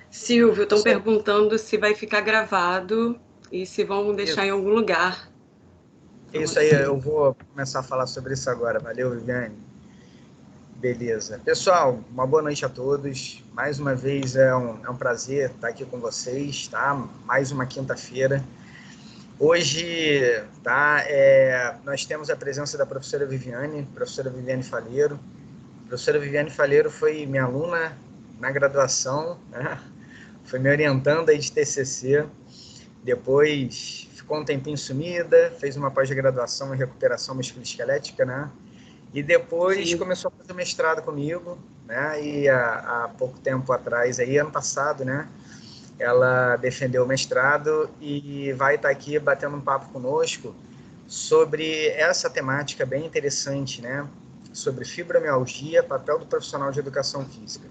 Silvio, estão Isso aí. perguntando se vai ficar gravado e se vão deixar em algum lugar para Isso aí, você. eu vou começar a falar sobre isso agora. Valeu, Viviane. Beleza. Pessoal, uma boa noite a todos. Mais uma vez é um prazer estar aqui com vocês, tá? Mais uma quinta-feira. Hoje, tá? Nós temos a presença da professora Viviane Faleiro. A professora Viviane Faleiro foi minha aluna na graduação, né? Foi me orientando aí de TCC. Depois ficou um tempinho sumida, fez uma pós-graduação em recuperação musculoesquelética, né? E depois Sim. começou a fazer mestrado comigo, né? E há pouco tempo atrás, aí, ano passado, né? Ela defendeu o mestrado e vai estar aqui batendo um papo conosco sobre essa temática bem interessante, né? Sobre fibromialgia, papel do profissional de educação física.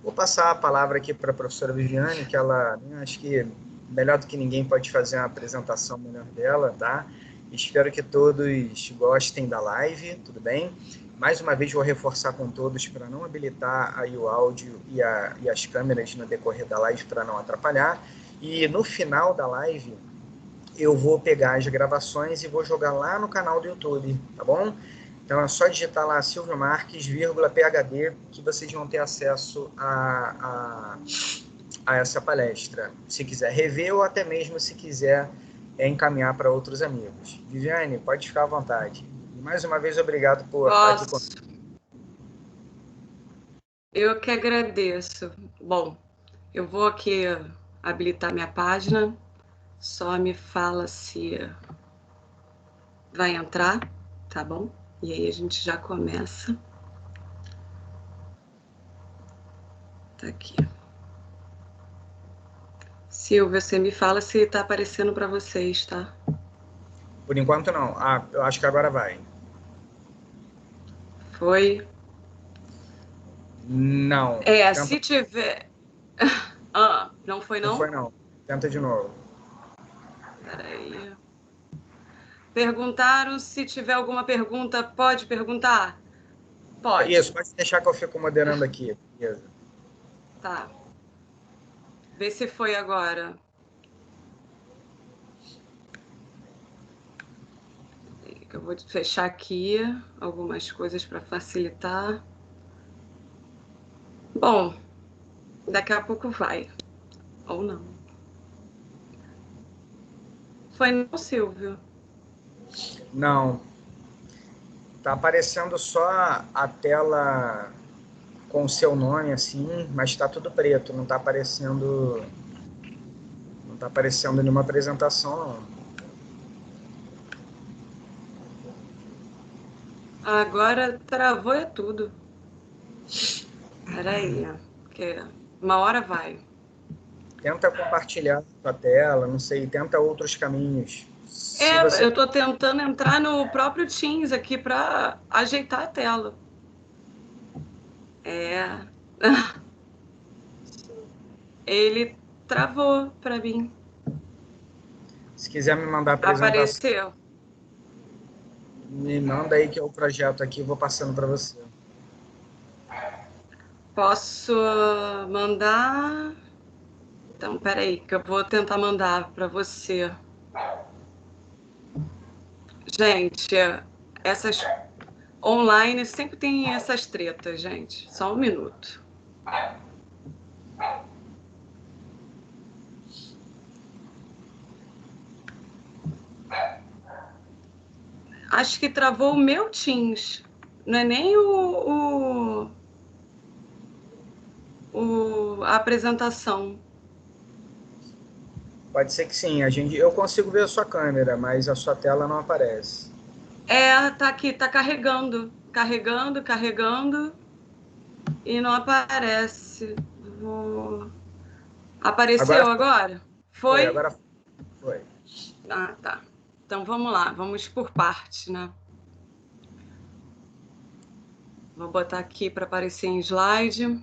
Vou passar a palavra aqui para a professora Viviane, que ela, acho que melhor do que ninguém pode fazer uma apresentação melhor dela, tá? Espero que todos gostem da live, tudo bem? Mais uma vez vou reforçar com todos para não habilitar aí o áudio e as câmeras no decorrer da live para não atrapalhar. E no final da live eu vou pegar as gravações e vou jogar lá no canal do YouTube, tá bom? Então é só digitar lá Silvio Marques, PhD, que vocês vão ter acesso a essa palestra. Se quiser rever ou até mesmo se quiser encaminhar para outros amigos. Viviane, pode ficar à vontade. E mais uma vez, obrigado por estar aqui conosco. Posso? Eu que agradeço. Bom, eu vou aqui habilitar minha página. Só me fala se vai entrar, tá bom? E aí a gente já começa. Tá aqui. Silvia, você me fala se está aparecendo para vocês, tá? Por enquanto, não. Eu acho que agora vai. Foi? Não. Tenta. Se tiver. Não foi Não foi, não? não. Tenta de novo. Peraí. Perguntaram se tiver alguma pergunta, pode perguntar? Isso, Pode. pode deixar que eu fico moderando aqui. Beleza. Tá. Vê se foi agora. Eu vou fechar aqui algumas coisas para facilitar. Bom, daqui a pouco vai. Ou não. Foi não, Silvio? Não. Tá aparecendo só a tela com o seu nome, assim, mas está tudo preto. Não está aparecendo. Não está aparecendo nenhuma apresentação, não. Agora travou é tudo. Peraí, porque uma hora vai. Tenta compartilhar a tela, não sei, tenta outros caminhos. Se você. Eu estou tentando entrar no próprio Teams aqui para ajeitar a tela. É. Ele travou para mim. Se quiser me mandar a apresentação, Apareceu. me manda aí que é o projeto aqui, eu vou passando para você. Posso mandar? Então, peraí, que eu vou tentar mandar para você. Gente, essas online sempre tem essas tretas, gente. Só um minuto. Acho que travou o meu Teams. Não é nem a apresentação. Pode ser que sim, eu consigo ver a sua câmera, mas a sua tela não aparece. Tá aqui, tá carregando. Carregando, carregando. E não aparece. Agora Apareceu agora? foi, Foi? agora foi. Ah, tá. Então vamos lá, vamos por parte, né? Vou botar aqui para aparecer em slide.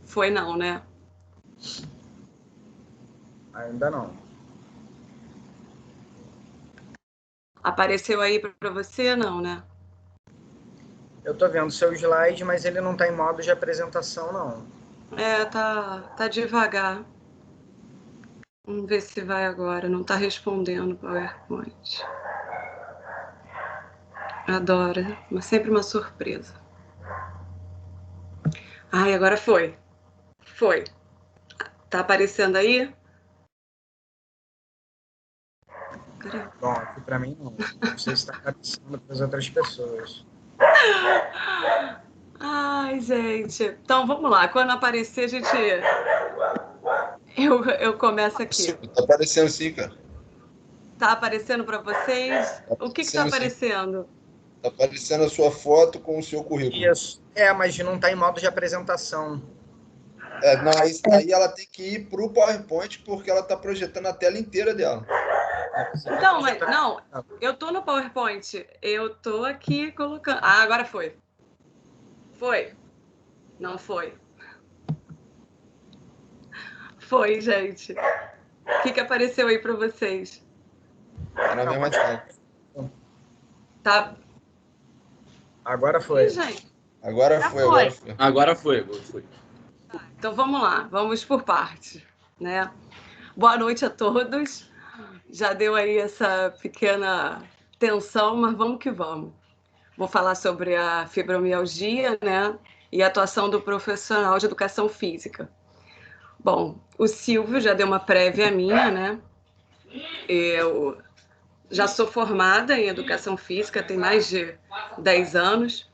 Foi não, né? Ainda não. Apareceu aí para você, não, né? Eu estou vendo seu slide, mas ele não está em modo de apresentação, não. Tá devagar. Vamos ver se vai agora. Não está respondendo o PowerPoint. Adoro, mas sempre uma surpresa. Ai, agora foi. Foi. Tá aparecendo aí? Bom, aqui para mim não. Não sei se está aparecendo para as outras pessoas. Ai, gente. Então, vamos lá. Quando aparecer, a gente... Eu começo aqui. Tá aparecendo sim, cara. Tá aparecendo para vocês? Tá O que está aparecendo? Tá aparecendo a sua foto com o seu currículo. Isso. Mas não está em modo de apresentação. Não, aí ela tem que ir para o PowerPoint porque ela está projetando a tela inteira dela. Então, mas não, eu tô no PowerPoint. Eu tô aqui colocando... Ah, agora foi. Foi. Não foi. Foi, gente. O que apareceu aí para vocês? É na mesma tela. Tá. Agora foi. Ih, gente. Agora foi. Agora foi. Tá, então vamos lá, vamos por parte, né? Boa noite a todos. Já deu aí essa pequena tensão, mas vamos que vamos. Vou falar sobre a fibromialgia, né? E a atuação do profissional de educação física. Bom, o Silvio já deu uma prévia minha, né? Eu já sou formada em educação física, tem mais de 10 anos.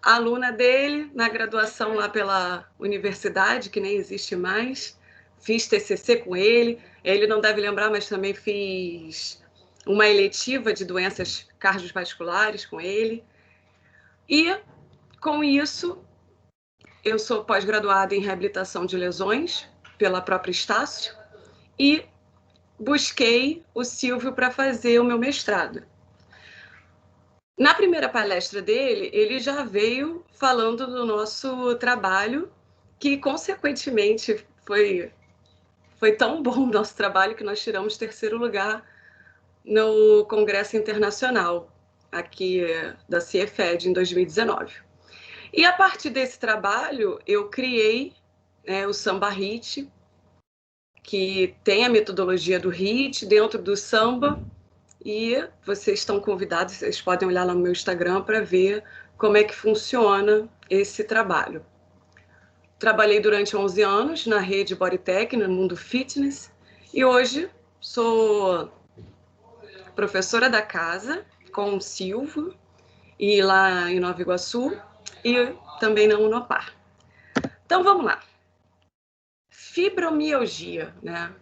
Aluna dele na graduação lá pela universidade, que nem existe mais. Fiz TCC com ele. Ele não deve lembrar, mas também fiz uma eletiva de doenças cardiovasculares com ele. E, com isso, eu sou pós-graduada em reabilitação de lesões pela própria Estácio e busquei o Silvio para fazer o meu mestrado. Na primeira palestra dele, ele já veio falando do nosso trabalho, que, consequentemente, foi tão bom o nosso trabalho que nós tiramos terceiro lugar no Congresso Internacional, aqui da CIEFED, em 2019. E, a partir desse trabalho, eu criei o Samba HIIT, que tem a metodologia do HIIT dentro do samba, e vocês estão convidados, vocês podem olhar lá no meu Instagram para ver como é que funciona esse trabalho. Trabalhei durante 11 anos na rede Bodytech, no mundo fitness, e hoje sou professora da casa com o Silvio, e lá em Nova Iguaçu, e também na Unopar. Então, vamos lá. Fibromialgia, né?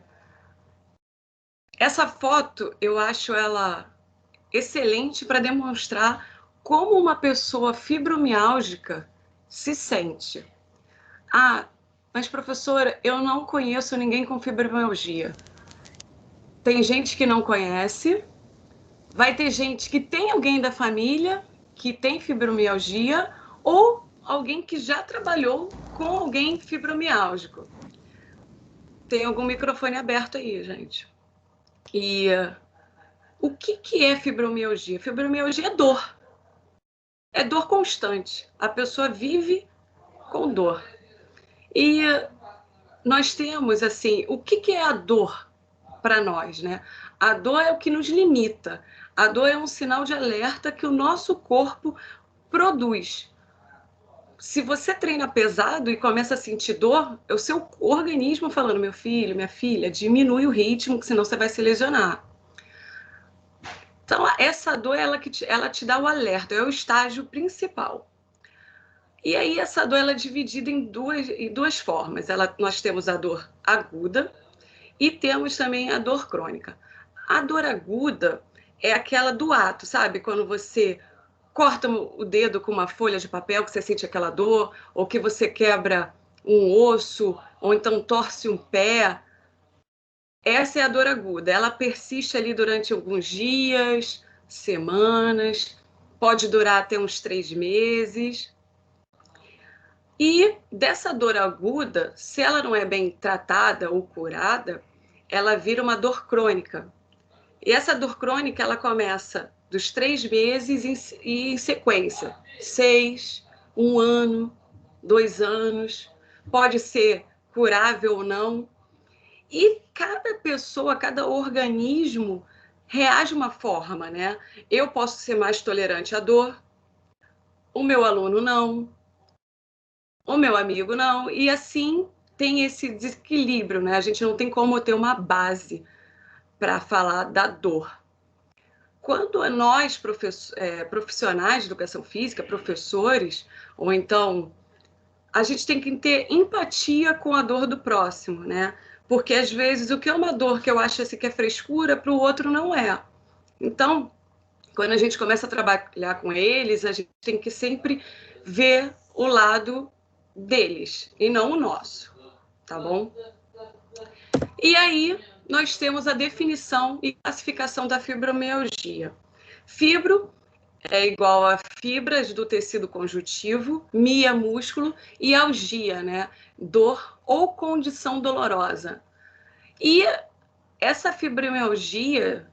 Essa foto, eu acho ela excelente para demonstrar como uma pessoa fibromiálgica se sente. Ah, mas professora, eu não conheço ninguém com fibromialgia. Tem gente que não conhece, vai ter gente que tem alguém da família que tem fibromialgia ou alguém que já trabalhou com alguém fibromiálgico. Tem algum microfone aberto aí, gente. E o que é fibromialgia? Fibromialgia é dor. É dor constante. A pessoa vive com dor. E nós temos, assim, o que é a dor para nós, né? A dor é o que nos limita. A dor é um sinal de alerta que o nosso corpo produz. Se você treina pesado e começa a sentir dor, é o seu organismo falando, meu filho, minha filha, diminui o ritmo, que senão você vai se lesionar. Então, essa dor, ela te dá o alerta, é o estágio principal. E aí, essa dor ela é dividida em duas formas. Nós temos a dor aguda e temos também a dor crônica. A dor aguda é aquela do ato, sabe? Quando você corta o dedo com uma folha de papel, que você sente aquela dor, ou que você quebra um osso, ou então torce um pé. Essa é a dor aguda. Ela persiste ali durante alguns dias, semanas, pode durar até uns 3 meses. E dessa dor aguda, se ela não é bem tratada ou curada, ela vira uma dor crônica. E essa dor crônica, ela começa dos 3 meses e em sequência. 6, 1 ano, 2 anos, pode ser curável ou não. E cada pessoa, cada organismo reage de uma forma, né? Eu posso ser mais tolerante à dor, o meu aluno não, o meu amigo não, e assim tem esse desequilíbrio, né? A gente não tem como ter uma base para falar da dor. Quando nós, profissionais de educação física, professores, ou então, a gente tem que ter empatia com a dor do próximo, né? Porque, às vezes, o que é uma dor que eu acho assim, que é frescura, para o outro não é. Então, quando a gente começa a trabalhar com eles, a gente tem que sempre ver o lado deles e não o nosso, tá bom? E aí, nós temos a definição e classificação da fibromialgia. Fibro é igual a fibras do tecido conjuntivo, mia, músculo, e algia, né? Dor ou condição dolorosa. E essa fibromialgia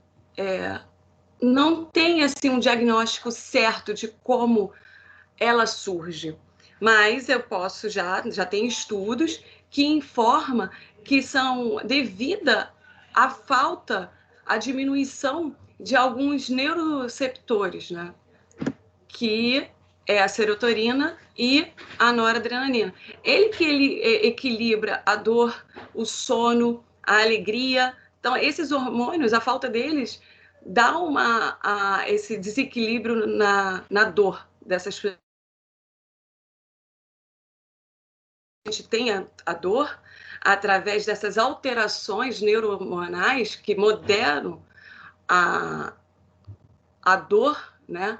não tem assim um diagnóstico certo de como ela surge, mas eu posso já tem estudos que informam que são devida à falta, à diminuição de alguns neuroreceptores, né? Que é a serotonina e a noradrenalina. Ele equilibra a dor, o sono, a alegria. Então, esses hormônios, a falta deles, dá esse desequilíbrio na dor dessas pessoas. A gente tem a dor através dessas alterações neurohormonais que moderam a dor, né?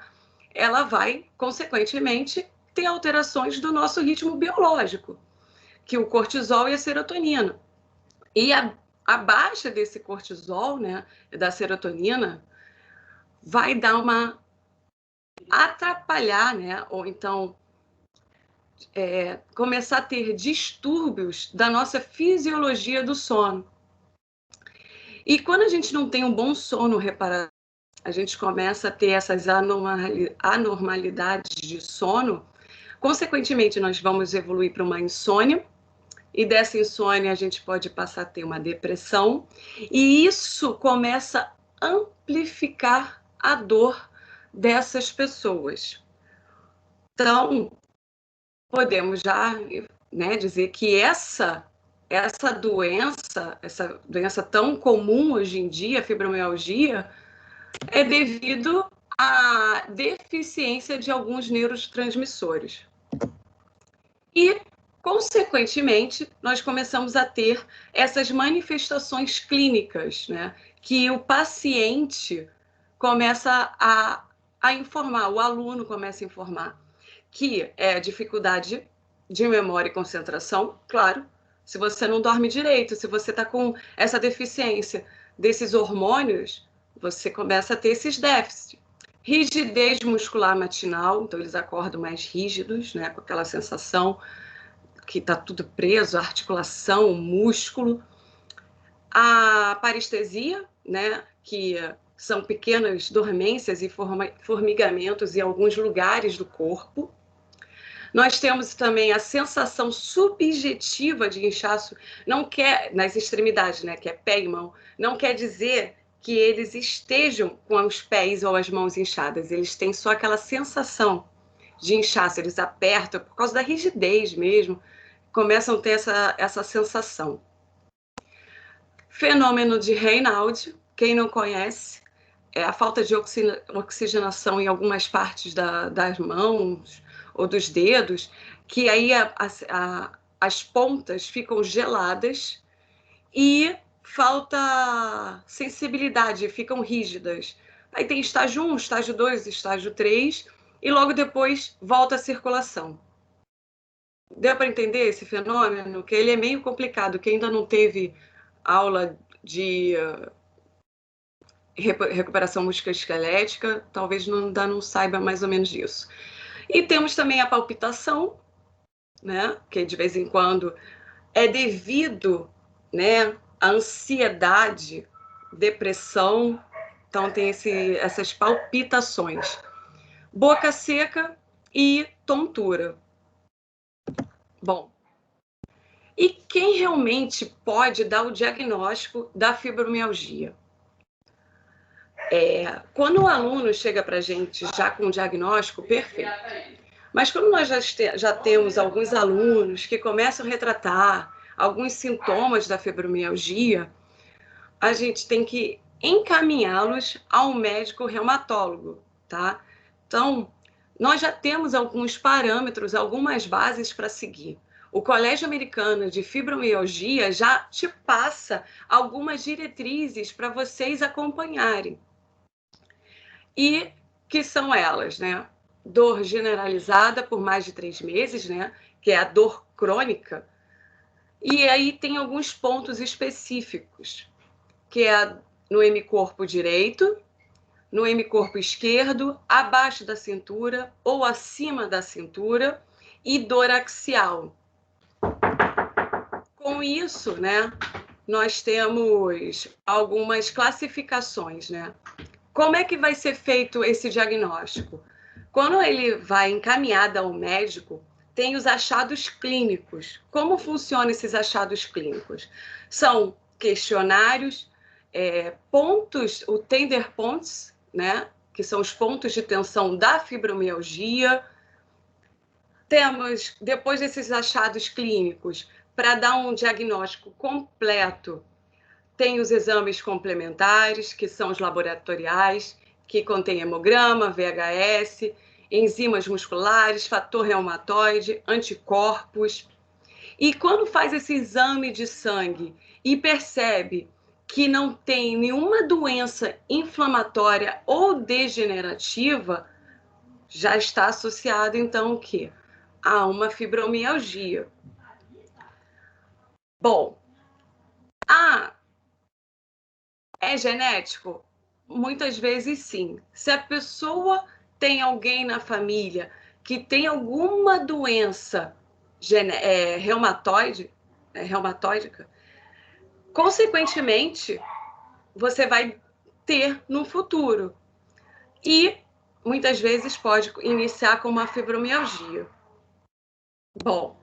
Ela vai, consequentemente, ter alterações do nosso ritmo biológico, que o cortisol e a serotonina. E a baixa desse cortisol, né, da serotonina, vai dar atrapalhar, né, ou então começar a ter distúrbios da nossa fisiologia do sono. E quando a gente não tem um bom sono reparador, a gente começa a ter essas anormalidades de sono, consequentemente, nós vamos evoluir para uma insônia, e dessa insônia a gente pode passar a ter uma depressão, e isso começa a amplificar a dor dessas pessoas. Então, podemos já, né, dizer que essa doença tão comum hoje em dia, a fibromialgia, é devido à deficiência de alguns neurotransmissores. E, consequentemente, nós começamos a ter essas manifestações clínicas, né? Que o paciente começa a informar, o aluno começa a informar, que é dificuldade de memória e concentração, claro, se você não dorme direito, se você está com essa deficiência desses hormônios, você começa a ter esses déficits. Rigidez muscular matinal, então eles acordam mais rígidos, né, com aquela sensação que está tudo preso, articulação, músculo. A parestesia, né, que são pequenas dormências e formigamentos em alguns lugares do corpo. Nós temos também a sensação subjetiva de inchaço, não quer, nas extremidades, né, que é pé e mão, não quer dizer que eles estejam com os pés ou as mãos inchadas, eles têm só aquela sensação de inchaço, eles apertam por causa da rigidez mesmo, começam a ter essa sensação. Fenômeno de Raynaud, quem não conhece, é a falta de oxigenação em algumas partes das mãos ou dos dedos, que aí as pontas ficam geladas e falta sensibilidade, ficam rígidas. Aí tem estágio 1, estágio 2, estágio 3, e logo depois volta a circulação. Deu para entender esse fenômeno? Que ele é meio complicado, quem ainda não teve aula de recuperação musculoesquelética, talvez ainda não saiba mais ou menos disso. E temos também a palpitação, né, que de vez em quando é devido, né, à ansiedade, depressão, Então, tem essas palpitações. Boca seca e tontura. Bom, e quem realmente pode dar o diagnóstico da fibromialgia? Quando o aluno chega para a gente já com o diagnóstico, perfeito. Mas quando nós já temos alguns alunos que começam a retratar alguns sintomas da fibromialgia, a gente tem que encaminhá-los ao médico reumatólogo, tá? Então, nós já temos alguns parâmetros, algumas bases para seguir. O Colégio Americano de Fibromialgia já te passa algumas diretrizes para vocês acompanharem. E que são elas, né? Dor generalizada por mais de 3 meses, né? Que é a dor crônica. E aí tem alguns pontos específicos, que é no hemicorpo direito, no hemicorpo esquerdo, abaixo da cintura ou acima da cintura, e dor axial. Com isso, né, nós temos algumas classificações, né? Como é que vai ser feito esse diagnóstico? Quando ele vai encaminhado ao médico, tem os achados clínicos. Como funcionam esses achados clínicos? São questionários, pontos, o tender points, né? Que são os pontos de tensão da fibromialgia. Temos, depois desses achados clínicos, para dar um diagnóstico completo, tem os exames complementares, que são os laboratoriais, que contêm hemograma, VHS, enzimas musculares, fator reumatoide, anticorpos. E quando faz esse exame de sangue e percebe que não tem nenhuma doença inflamatória ou degenerativa, já está associado, então, o quê? A uma fibromialgia. Bom, é genético? Muitas vezes sim. Se a pessoa tem alguém na família que tem alguma doença reumatóidica, consequentemente, você vai ter no futuro. E muitas vezes pode iniciar com uma fibromialgia. Bom.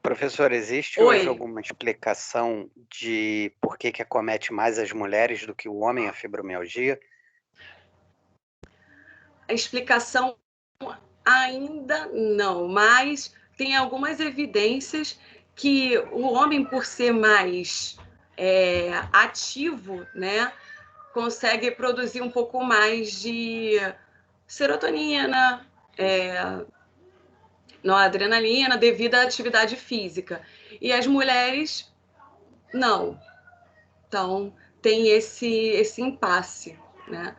Professor, existe hoje alguma explicação de por que acomete mais as mulheres do que o homem a fibromialgia? A explicação ainda não, mas tem algumas evidências que o homem, por ser mais ativo, né, consegue produzir um pouco mais de serotonina, noradrenalina, devido à atividade física. E as mulheres, não. Então, tem esse impasse, né?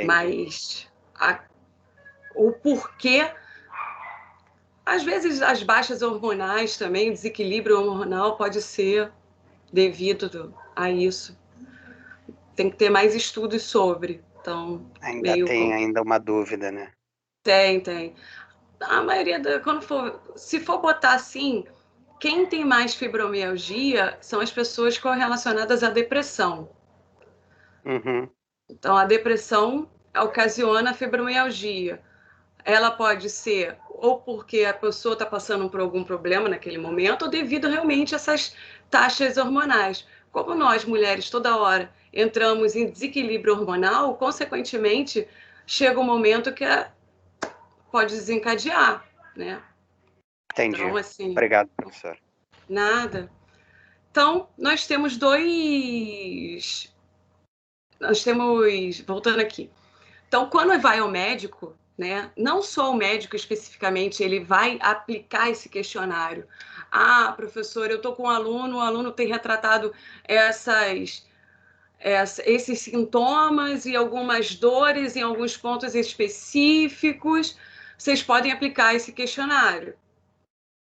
Mas o porquê, às vezes as baixas hormonais também, o desequilíbrio hormonal pode ser devido a isso. Tem que ter mais estudos sobre. Então, ainda uma dúvida, né? Tem. A maioria, se for botar assim, quem tem mais fibromialgia são as pessoas correlacionadas à depressão. Uhum. Então, a depressão ocasiona a fibromialgia. Ela pode ser ou porque a pessoa está passando por algum problema naquele momento, ou devido realmente a essas taxas hormonais. Como nós, mulheres, toda hora entramos em desequilíbrio hormonal, consequentemente, chega um momento que pode desencadear, né? Entendi. Então, assim, obrigado, professor. Nada. Então, nós temos voltando aqui. Então, quando vai ao médico, né, não só o médico especificamente, ele vai aplicar esse questionário. Ah, professor, eu estou com um aluno, o aluno tem retratado esses sintomas e algumas dores em alguns pontos específicos. Vocês podem aplicar esse questionário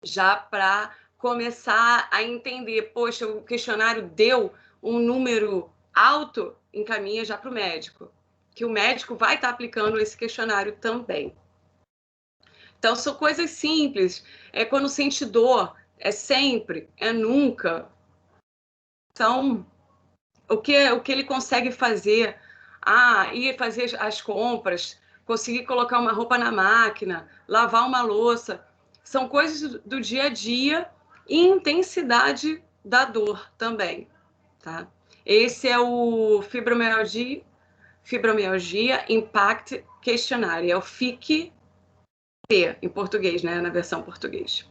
já para começar a entender, poxa, o questionário deu um número alto, encaminha já para o médico, que o médico vai estar aplicando esse questionário também. Então, são coisas simples. Quando sente dor, sempre, nunca. Então, o que ele consegue fazer Ir fazer as compras, conseguir colocar uma roupa na máquina, lavar uma louça. São coisas do dia a dia e intensidade da dor também, tá? Esse é o Fibromialgia Impact Questionário, é o FIC-P em português, né? Na versão português.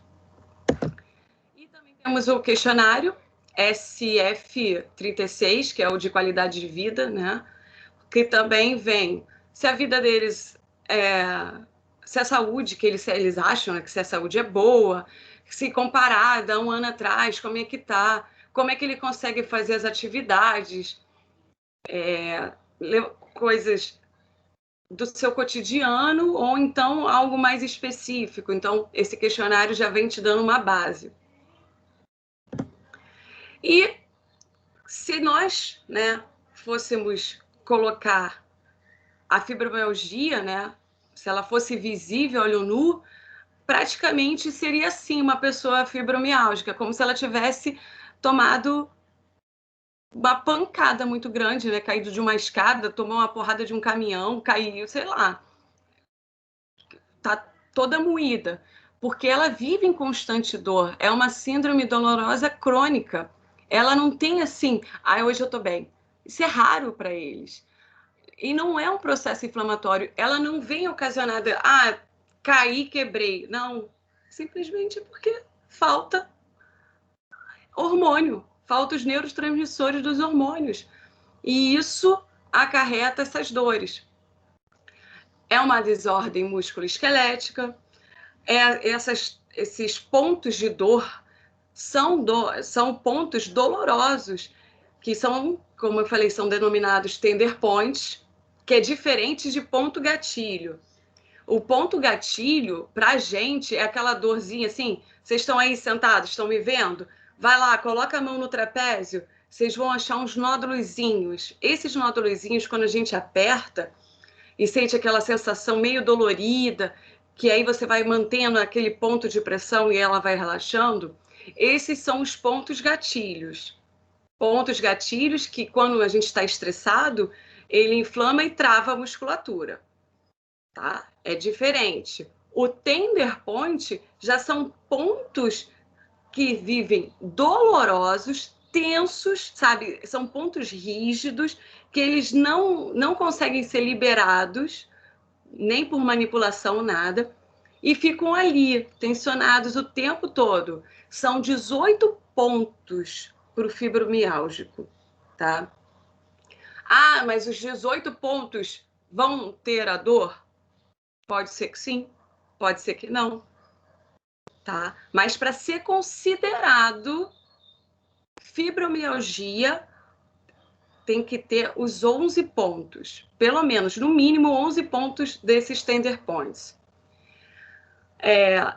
E também temos o questionário SF36, que é o de qualidade de vida, né? Que também vem se a vida deles se a saúde que eles acham, né, que se a saúde é boa, se comparada a um ano atrás, como é que tá, como é que ele consegue fazer as atividades, coisas do seu cotidiano ou então algo mais específico. Então, esse questionário já vem te dando uma base. E se nós, né, fôssemos colocar a fibromialgia, né, se ela fosse visível, olho nu, praticamente seria assim uma pessoa fibromiálgica, como se ela tivesse tomado uma pancada muito grande, né, caído de uma escada, tomou uma porrada de um caminhão, caiu, sei lá, tá toda moída, porque ela vive em constante dor, é uma síndrome dolorosa crônica, ela não tem assim, hoje eu tô bem, isso é raro para eles. E não é um processo inflamatório. Ela não vem ocasionada, caí, quebrei. Não, simplesmente porque falta hormônio, falta os neurotransmissores dos hormônios. E isso acarreta essas dores. É uma desordem musculoesquelética. Esses pontos de dor são pontos dolorosos, que são, como eu falei, são denominados tender points, que é diferente de ponto gatilho. O ponto gatilho, pra gente, é aquela dorzinha assim, vocês estão aí sentados, estão me vendo? Vai lá, coloca a mão no trapézio, vocês vão achar uns nódulozinhos. Esses nódulozinhos, quando a gente aperta e sente aquela sensação meio dolorida, que aí você vai mantendo aquele ponto de pressão e ela vai relaxando, esses são os pontos gatilhos. Pontos gatilhos que, quando a gente está estressado, ele inflama e trava a musculatura, tá? É diferente. O tender point já são pontos que vivem dolorosos, tensos, sabe? São pontos rígidos que eles não conseguem ser liberados, nem por manipulação, nada, e ficam ali, tensionados o tempo todo. São 18 pontos para o fibromiálgico, tá? Mas os 18 pontos vão ter a dor? Pode ser que sim, pode ser que não, tá? Mas para ser considerado fibromialgia, tem que ter os 11 pontos, pelo menos, no mínimo 11 pontos desses tender points.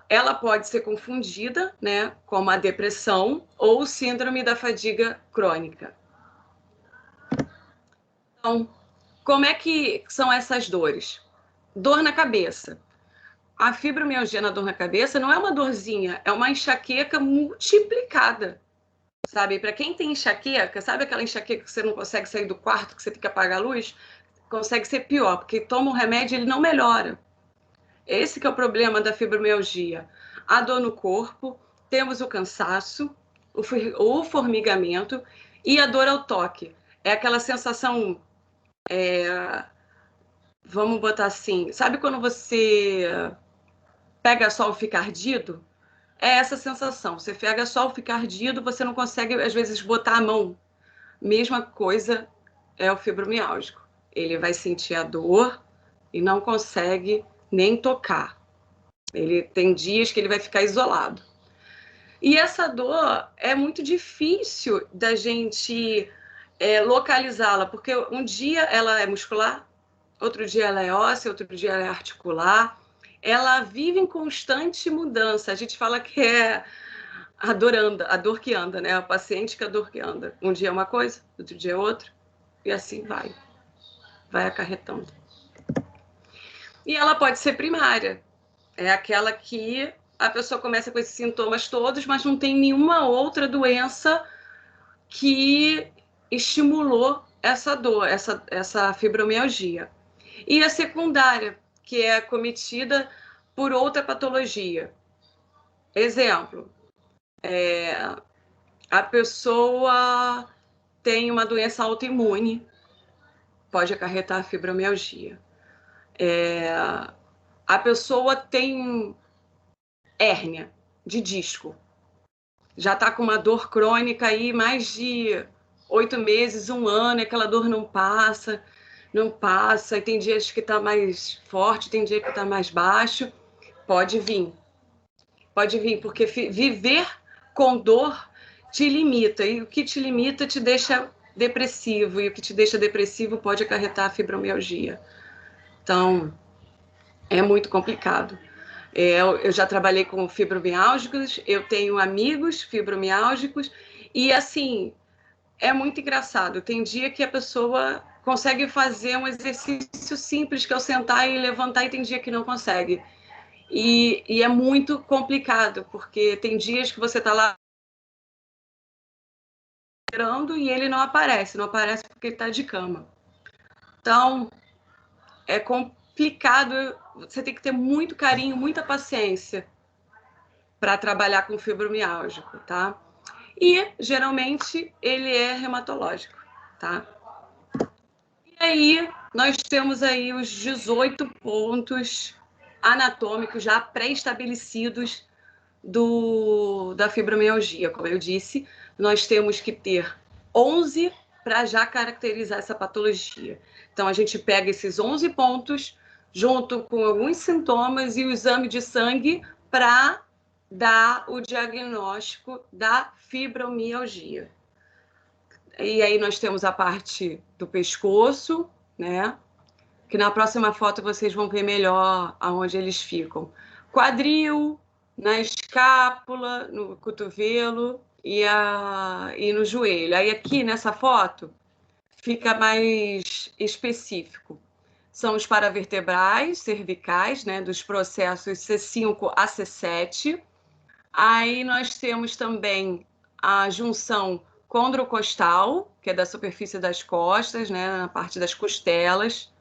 Ela pode ser confundida, né, com a depressão ou síndrome da fadiga crônica. Então, como é que são essas dores? Dor na cabeça. A fibromialgia na dor na cabeça não é uma dorzinha, é uma enxaqueca multiplicada, sabe? Para quem tem enxaqueca, sabe aquela enxaqueca que você não consegue sair do quarto, que você tem que apagar a luz? Consegue ser pior, porque toma um remédio e ele não melhora. Esse que é o problema da fibromialgia. A dor no corpo, temos o cansaço, o formigamento e a dor ao toque. É aquela sensação... vamos botar assim, sabe quando você pega sol e fica ardido? É essa sensação, você pega sol, fica ardido, você não consegue às vezes botar a mão. Mesma coisa é o fibromiálgico, ele vai sentir a dor e não consegue nem tocar, ele tem dias que ele vai ficar isolado. E essa dor é muito difícil da gente localizá-la, porque um dia ela é muscular, outro dia ela é óssea, outro dia ela é articular. Ela vive em constante mudança. A gente fala que é a dor que anda, né? A paciente que é a dor que anda. Um dia é uma coisa, outro dia é outra, e assim vai acarretando. E ela pode ser primária. É aquela que a pessoa começa com esses sintomas todos, mas não tem nenhuma outra doença que estimulou essa dor, essa fibromialgia. E a secundária, que é cometida por outra patologia. Exemplo, a pessoa tem uma doença autoimune, pode acarretar fibromialgia. A pessoa tem hérnia de disco, já está com uma dor crônica aí mais de 8 meses, 1 ano, e aquela dor não passa, e tem dias que está mais forte, tem dia que está mais baixo, pode vir, porque viver com dor te limita, e o que te limita te deixa depressivo, e o que te deixa depressivo pode acarretar fibromialgia. Então, é muito complicado. Eu já trabalhei com fibromiálgicos, eu tenho amigos fibromiálgicos, e assim, é muito engraçado. Tem dia que a pessoa consegue fazer um exercício simples, que é o sentar e levantar, e tem dia que não consegue. E é muito complicado, porque tem dias que você está lá esperando e ele não aparece porque ele está de cama. Então, é complicado, você tem que ter muito carinho, muita paciência para trabalhar com fibromiálgico, tá? E, geralmente, ele é reumatológico, tá? E aí, nós temos aí os 18 pontos anatômicos já pré-estabelecidos da fibromialgia. Como eu disse, nós temos que ter 11 para já caracterizar essa patologia. Então, a gente pega esses 11 pontos, junto com alguns sintomas e o exame de sangue para dar o diagnóstico da fibromialgia. E aí nós temos a parte do pescoço, né? Que na próxima foto vocês vão ver melhor aonde eles ficam. Quadril, na escápula, no cotovelo e no joelho. Aí aqui nessa foto fica mais específico. São os paravertebrais cervicais, né, dos processos C5 a C7. Aí nós temos também a junção condrocostal, que é da superfície das costas, né, na parte das costelas.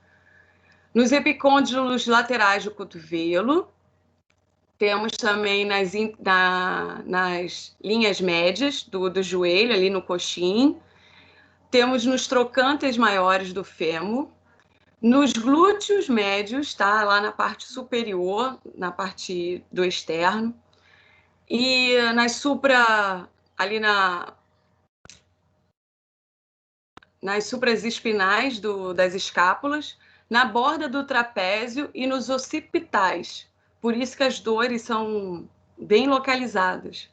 Nos epicôndilos laterais do cotovelo, temos também nas linhas médias do joelho, ali no coxim. Temos nos trocânteres maiores do fêmur. Nos glúteos médios, tá? Lá na parte superior, na parte do externo. E ali nas supraespinais das escápulas, na borda do trapézio e nos occipitais. Por isso que as dores são bem localizadas.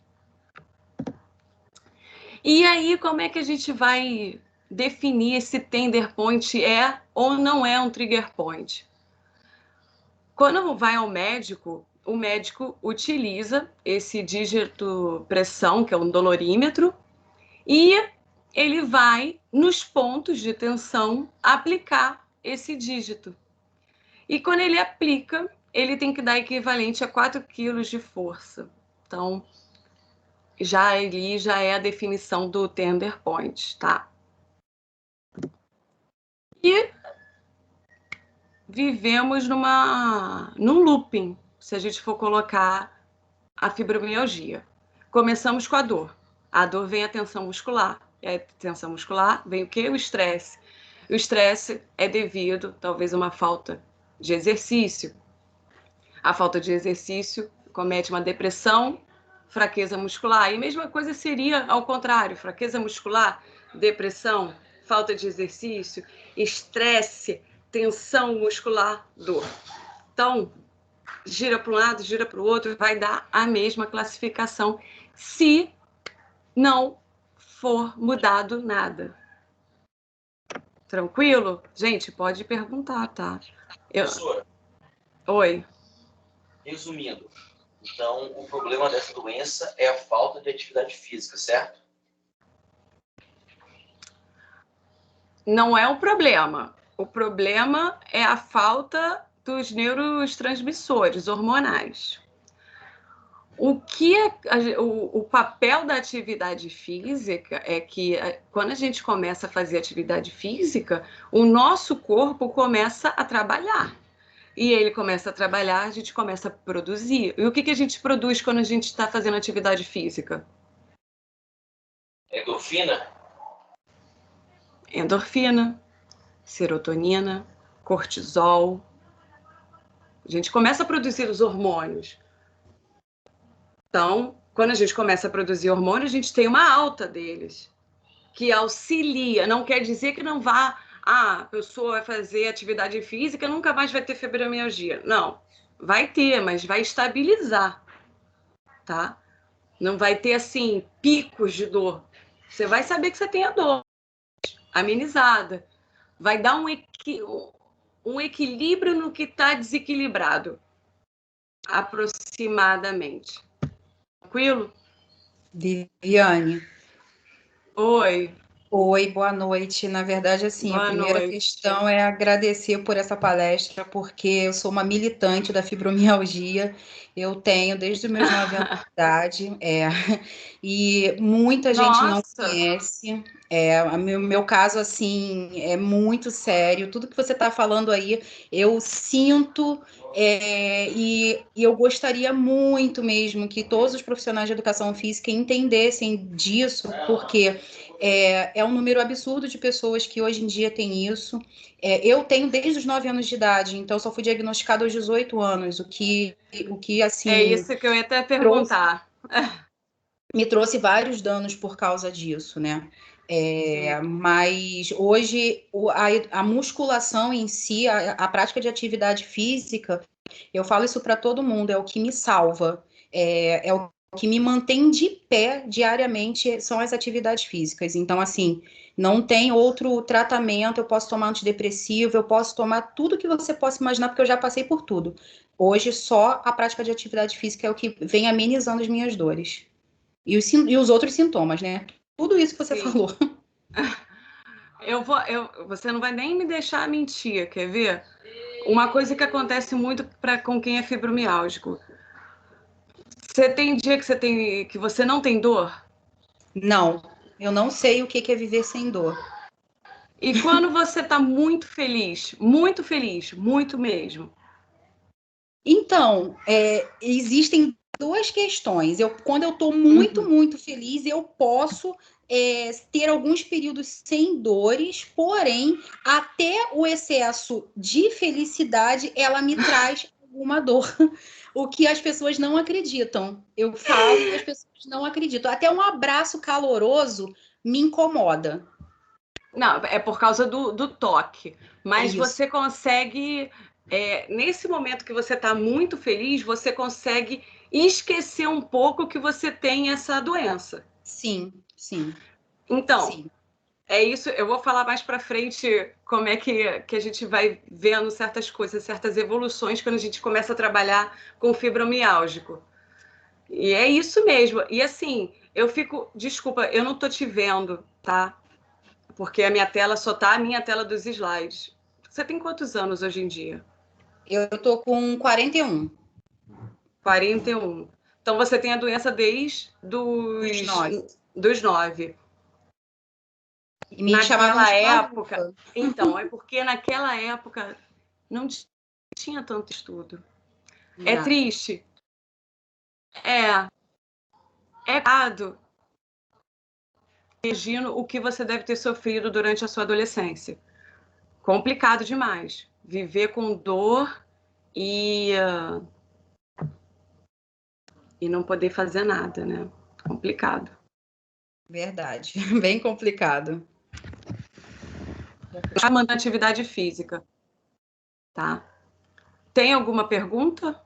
E aí, como é que a gente vai definir se tender point é ou não é um trigger point? Quando vai ao médico, o médico utiliza esse dígito pressão, que é um dolorímetro, e ele vai, nos pontos de tensão, aplicar esse dígito. E quando ele aplica, ele tem que dar equivalente a 4 quilos de força. Então, já é a definição do tender point, tá? E vivemos num looping, se a gente for colocar a fibromialgia. Começamos com a dor. A dor vem a tensão muscular. E a tensão muscular vem o quê? O estresse. O estresse é devido, talvez, a uma falta de exercício. A falta de exercício comete uma depressão, fraqueza muscular. E a mesma coisa seria ao contrário, fraqueza muscular, depressão, falta de exercício, estresse, tensão muscular, dor. Então, gira para um lado, gira para o outro, vai dar a mesma classificação se não for mudado nada. Tranquilo? Gente, pode perguntar, tá? Professora. Oi. Resumindo, então o problema dessa doença é a falta de atividade física, certo? Não é o problema. O problema é a falta dos neurotransmissores hormonais. O papel da atividade física é que quando a gente começa a fazer atividade física, o nosso corpo começa a trabalhar. E ele começa a trabalhar, a gente começa a produzir. E o que a gente produz quando a gente está fazendo atividade física? Endorfina? Endorfina, serotonina, cortisol. A gente começa a produzir os hormônios. Então, quando a gente começa a produzir hormônios, a gente tem uma alta deles, que auxilia. Não quer dizer que não vá, a pessoa vai fazer atividade física, nunca mais vai ter fibromialgia. Não, vai ter, mas vai estabilizar, tá? Não vai ter, assim, picos de dor. Você vai saber que você tem a dor amenizada. Vai dar um equilíbrio no que está desequilibrado, aproximadamente. Tranquilo? Viviane. Oi. Oi, boa noite. Na verdade, assim, Boa a primeira noite. questão é agradecer por essa palestra, porque eu sou uma militante da fibromialgia. Eu tenho desde os meus 9 anos de idade, e muita gente não conhece. O meu caso, assim, é muito sério. Tudo que você está falando aí, eu sinto, e eu gostaria muito mesmo que todos os profissionais de educação física entendessem disso, porque é um número absurdo de pessoas que hoje em dia têm isso. Eu tenho desde os 9 anos de idade, então só fui diagnosticada aos 18 anos, o que assim... É isso que eu ia até perguntar. Me trouxe vários danos por causa disso, né? Mas hoje a musculação em si, a prática de atividade física, eu falo isso para todo mundo, é o que me salva, é o que me mantém de pé diariamente, são as atividades físicas. Então, assim, não tem outro tratamento, eu posso tomar antidepressivo, eu posso tomar tudo que você possa imaginar, porque eu já passei por tudo. Hoje, só a prática de atividade física é o que vem amenizando as minhas dores. E os outros sintomas, né? Tudo isso que você falou. Você não vai nem me deixar mentir, quer ver? Uma coisa que acontece muito com quem é fibromialgico. Você tem dia que você não tem dor? Não, eu não sei o que é viver sem dor. E quando você está muito feliz, muito mesmo? Então, existem duas questões. Quando eu estou muito feliz, eu posso ter alguns períodos sem dores, porém, até o excesso de felicidade, ela me traz alguma dor. O que as pessoas não acreditam. Eu falo e as pessoas não acreditam. Até um abraço caloroso me incomoda. Não, é por causa do toque. Mas você consegue, nesse momento que você está muito feliz, você consegue esquecer um pouco que você tem essa doença. Sim. Então, sim. É isso. Eu vou falar mais para frente como é que a gente vai vendo certas coisas, certas evoluções quando a gente começa a trabalhar com fibromialgico. E é isso mesmo. E assim, desculpa, eu não tô te vendo, tá? Porque a minha tela só tá a minha tela dos slides. Você tem quantos anos hoje em dia? Eu tô com 41. 41. Então você tem a doença desde dos 9. E me chamavam de época. Então, é porque naquela época não tinha tanto estudo. Não. É triste. É errado. Imagino o que você deve ter sofrido durante a sua adolescência. Complicado demais. Viver com dor e não poder fazer nada, né? Complicado. Verdade. Bem complicado. Vai mandar atividade física. Tá? Tem alguma pergunta?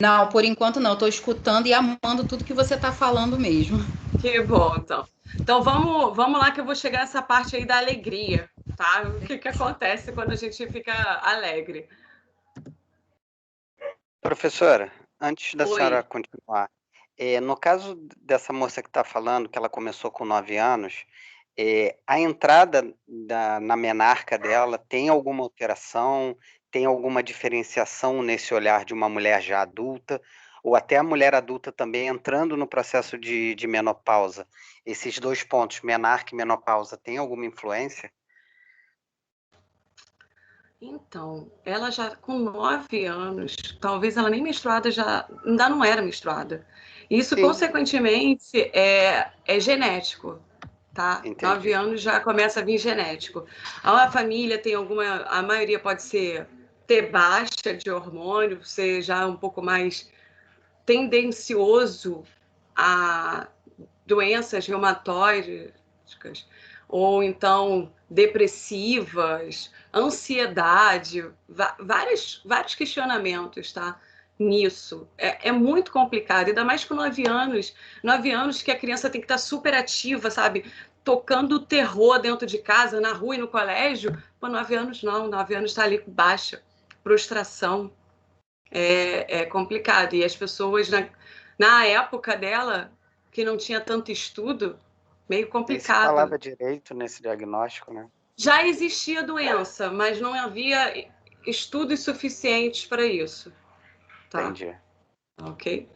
Não, por enquanto não. Estou escutando e amando tudo que você está falando mesmo. Que bom, então. Então vamos lá que eu vou chegar nessa parte aí da alegria, tá? O que acontece quando a gente fica alegre. Professora, antes da senhora continuar, no caso dessa moça que está falando, que ela começou com 9 anos, a entrada na menarca dela tem alguma alteração, tem alguma diferenciação nesse olhar de uma mulher já adulta, ou até a mulher adulta também entrando no processo de menopausa, esses 2 pontos, menarca e menopausa, tem alguma influência? Então, ela já com 9 anos, talvez ela nem menstruada ainda não era menstruada. Isso, Sim. consequentemente, é genético, tá? Entendi. 9 anos já começa a vir genético. A família tem a maioria pode ter baixa de hormônio, ser já um pouco mais tendencioso a doenças reumatóidicas, ou então depressivas, ansiedade, vários questionamentos, tá? Nisso. É muito complicado, ainda mais com 9 anos. 9 anos que a criança tem que estar super ativa, sabe? Tocando terror dentro de casa, na rua e no colégio. Pô, 9 anos não, 9 anos está ali com baixa, prostração. É complicado. E as pessoas, na época dela, que não tinha tanto estudo, meio Nem se complicado. falava direito nesse diagnóstico, né? Já existia doença, mas não havia estudos suficientes para isso. Tá? Entendi. Ok?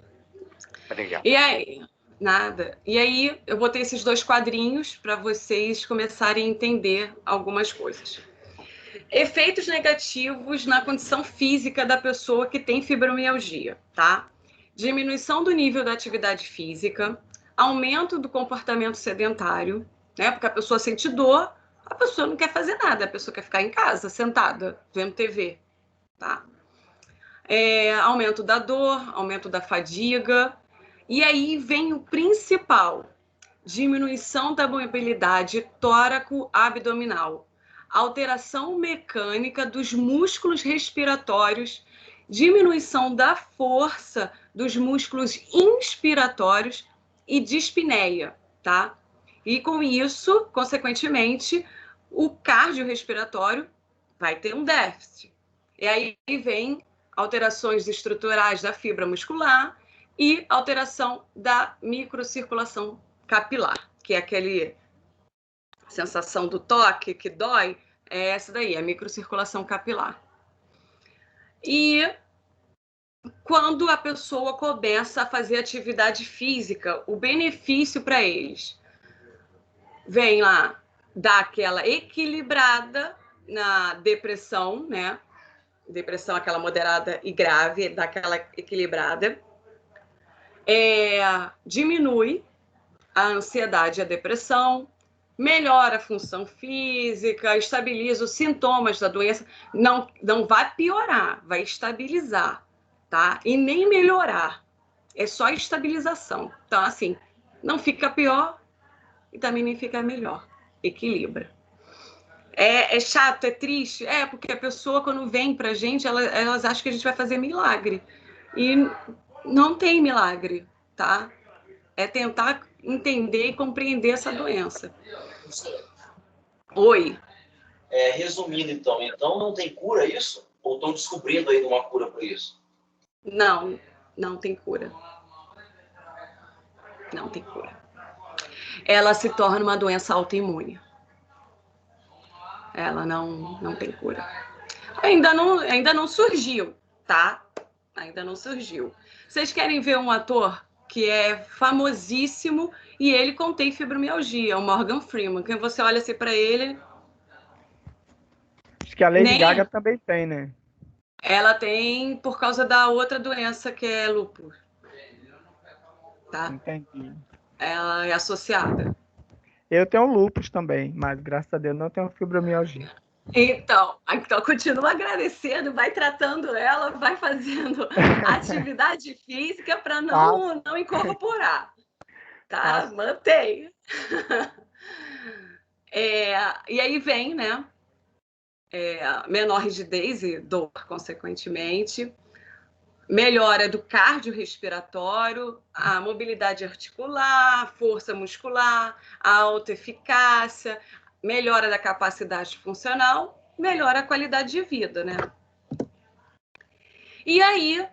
Obrigado. E aí, nada. E aí, eu botei esses 2 quadrinhos para vocês começarem a entender algumas coisas. Efeitos negativos na condição física da pessoa que tem fibromialgia, tá? Diminuição do nível da atividade física, aumento do comportamento sedentário, né? Porque a pessoa sente dor, a pessoa não quer fazer nada, a pessoa quer ficar em casa, sentada, vendo TV, tá? Aumento da dor, aumento da fadiga, e aí vem o principal, diminuição da mobilidade tóraco-abdominal, alteração mecânica dos músculos respiratórios, diminuição da força dos músculos inspiratórios e dispneia, tá? E com isso, consequentemente, o cardiorrespiratório vai ter um déficit. E aí vem alterações estruturais da fibra muscular e alteração da microcirculação capilar, que é aquele sensação do toque que dói, é essa daí, a microcirculação capilar. E quando a pessoa começa a fazer atividade física, o benefício para eles vem lá, dá aquela equilibrada na depressão, né? Depressão, aquela moderada e grave, dá aquela equilibrada. Diminui a ansiedade e a depressão, melhora a função física, estabiliza os sintomas da doença, não vai piorar, vai estabilizar, tá? E nem melhorar, é só estabilização. Então, assim, não fica pior e também nem fica melhor, equilibra. É chato, é triste? Porque a pessoa, quando vem pra gente, elas acham que a gente vai fazer milagre. E não tem milagre, tá? É tentar entender e compreender essa doença. Oi. Resumindo, então não tem cura isso? Ou estão descobrindo ainda uma cura para isso? Não tem cura. Não tem cura. Ela se torna uma doença autoimune. Ela não tem cura. Ainda não surgiu, tá? Ainda não surgiu. Vocês querem ver um ator que é famosíssimo e ele contém fibromialgia, o Morgan Freeman. Quando você olha assim para ele... Acho que a Lady Gaga também tem, né? Ela tem por causa da outra doença que é lúpus. Tá? Entendi. Ela é associada. Eu tenho lúpus também, mas graças a Deus não tenho fibromialgia. Então continua agradecendo, vai tratando ela, vai fazendo atividade física para não incorporar, tá? Mantém. E aí vem, né? Menor rigidez e dor, consequentemente. Melhora do cardiorrespiratório, a mobilidade articular, força muscular, a alta eficácia, melhora da capacidade funcional, melhora a qualidade de vida, né? E aí,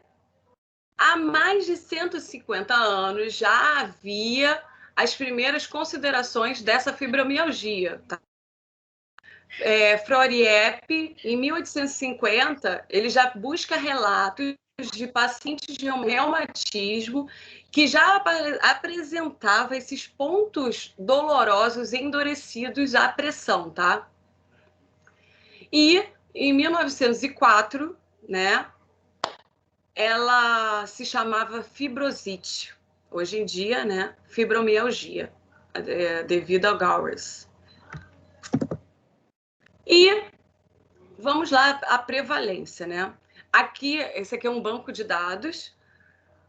há mais de 150 anos, já havia as primeiras considerações dessa fibromialgia, tá? Floriep, em 1850, ele já busca relatos de pacientes de reumatismo que já apresentava esses pontos dolorosos endurecidos à pressão, tá? E em 1904, né, ela se chamava fibrosite. Hoje em dia, né, fibromialgia, devido ao Gowers. E vamos lá, a prevalência, né? Aqui, esse aqui é um banco de dados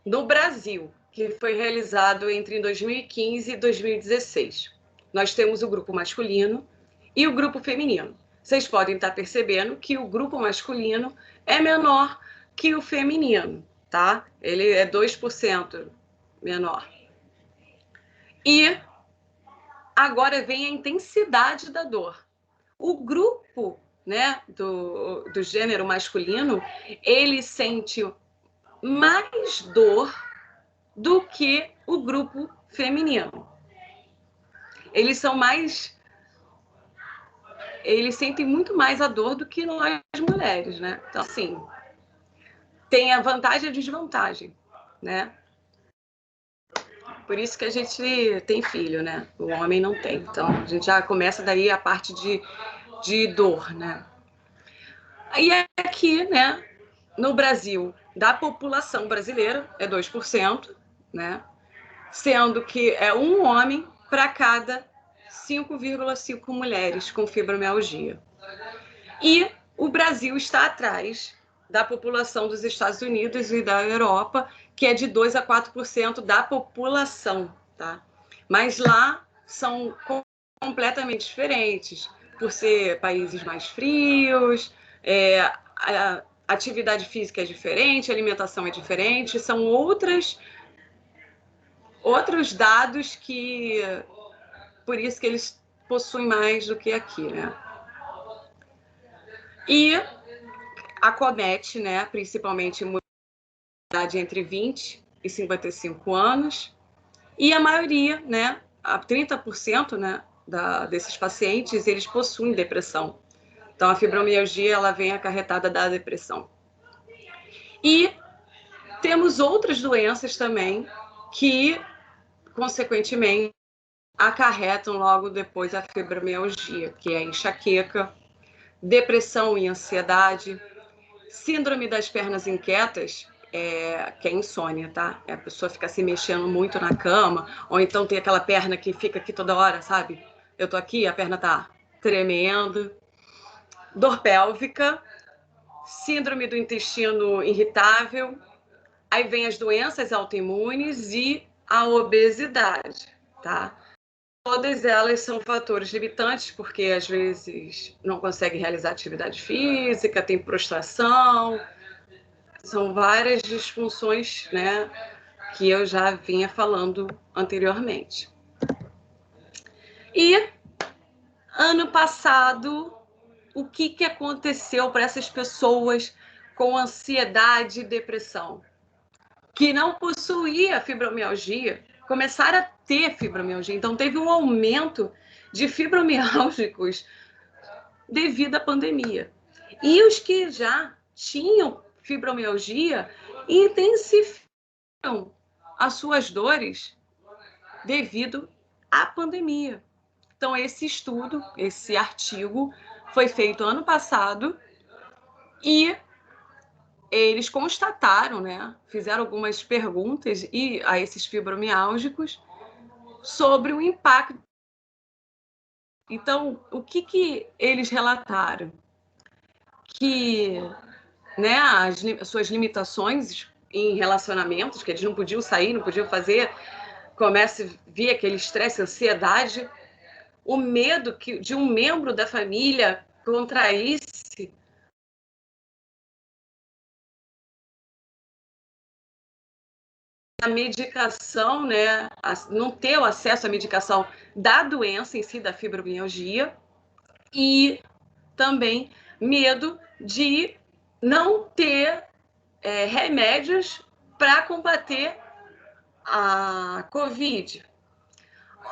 no Brasil, que foi realizado entre 2015 e 2016. Nós temos o grupo masculino e o grupo feminino. Vocês podem estar percebendo que o grupo masculino é menor que o feminino, tá? Ele é 2% menor. E agora vem a intensidade da dor. O grupo, né, do gênero masculino, ele sente mais dor do que o grupo feminino. Eles sentem muito mais a dor do que nós mulheres, né? Então, assim, tem a vantagem e a desvantagem, né? Por isso que a gente tem filho, né? O homem não tem. Então, a gente já começa daí a parte de dor, né? Aí aqui, né, no Brasil, da população brasileira, é 2%, né? Sendo que é um homem para cada 5,5 mulheres com fibromialgia. E o Brasil está atrás da população dos Estados Unidos e da Europa, que é de 2 a 4% da população, tá? Mas lá são completamente diferentes, por ser países mais frios, a atividade física é diferente, a alimentação é diferente, são outros dados que, por isso que eles possuem mais do que aqui, né? E acomete, né, principalmente mulheres entre 20 e 55 anos, e a maioria, né, a 30%, né, desses pacientes, eles possuem depressão. Então, a fibromialgia, ela vem acarretada da depressão. E temos outras doenças também que, consequentemente, acarretam logo depois a fibromialgia, que é a enxaqueca, depressão e ansiedade, síndrome das pernas inquietas, que é insônia, tá? A pessoa fica se mexendo muito na cama, ou então tem aquela perna que fica aqui toda hora, sabe? Eu tô aqui, a perna tá tremendo. Dor pélvica, síndrome do intestino irritável, aí vem as doenças autoimunes e a obesidade, tá? Todas elas são fatores limitantes, porque às vezes não consegue realizar atividade física, tem prostração, são várias disfunções, né, que eu já vinha falando anteriormente. E ano passado, o que aconteceu para essas pessoas com ansiedade e depressão? Que não possuía fibromialgia, começaram a ter fibromialgia. Então, teve um aumento de fibromialgicos devido à pandemia. E os que já tinham fibromialgia intensificaram as suas dores devido à pandemia. Então, esse estudo, esse artigo, foi feito ano passado e eles constataram, né, fizeram algumas perguntas a esses fibromialgicos sobre o impacto. Então, o que eles relataram? Que, né, as suas limitações em relacionamentos, que eles não podiam sair, não podiam fazer, começa a vir aquele estresse, ansiedade, o medo de um membro da família contraísse a medicação, né, não ter o acesso à medicação da doença em si, da fibromialgia, e também medo de não ter remédios para combater a Covid.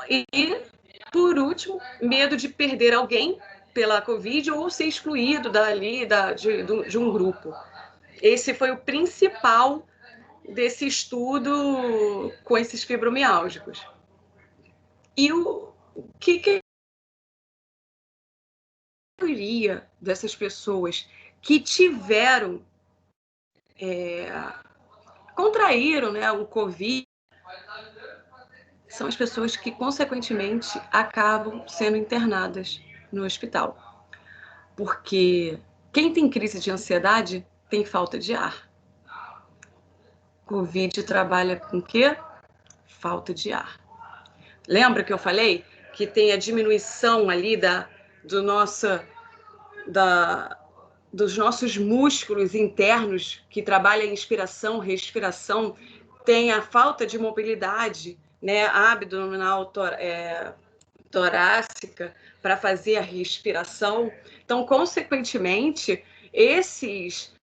E, por último, medo de perder alguém pela Covid ou ser excluído dali de um grupo. Esse foi o principal desse estudo com esses fibromiálgicos. E o que a maioria dessas pessoas que tiveram, contraíram, né, o Covid, são as pessoas que, consequentemente, acabam sendo internadas no hospital. Porque quem tem crise de ansiedade tem falta de ar. Covid trabalha com o quê? Falta de ar. Lembra que eu falei que tem a diminuição ali dos nossos músculos internos que trabalham em inspiração, respiração, tem a falta de mobilidade, né, abdominal, torácica, para fazer a respiração. Então, consequentemente, esses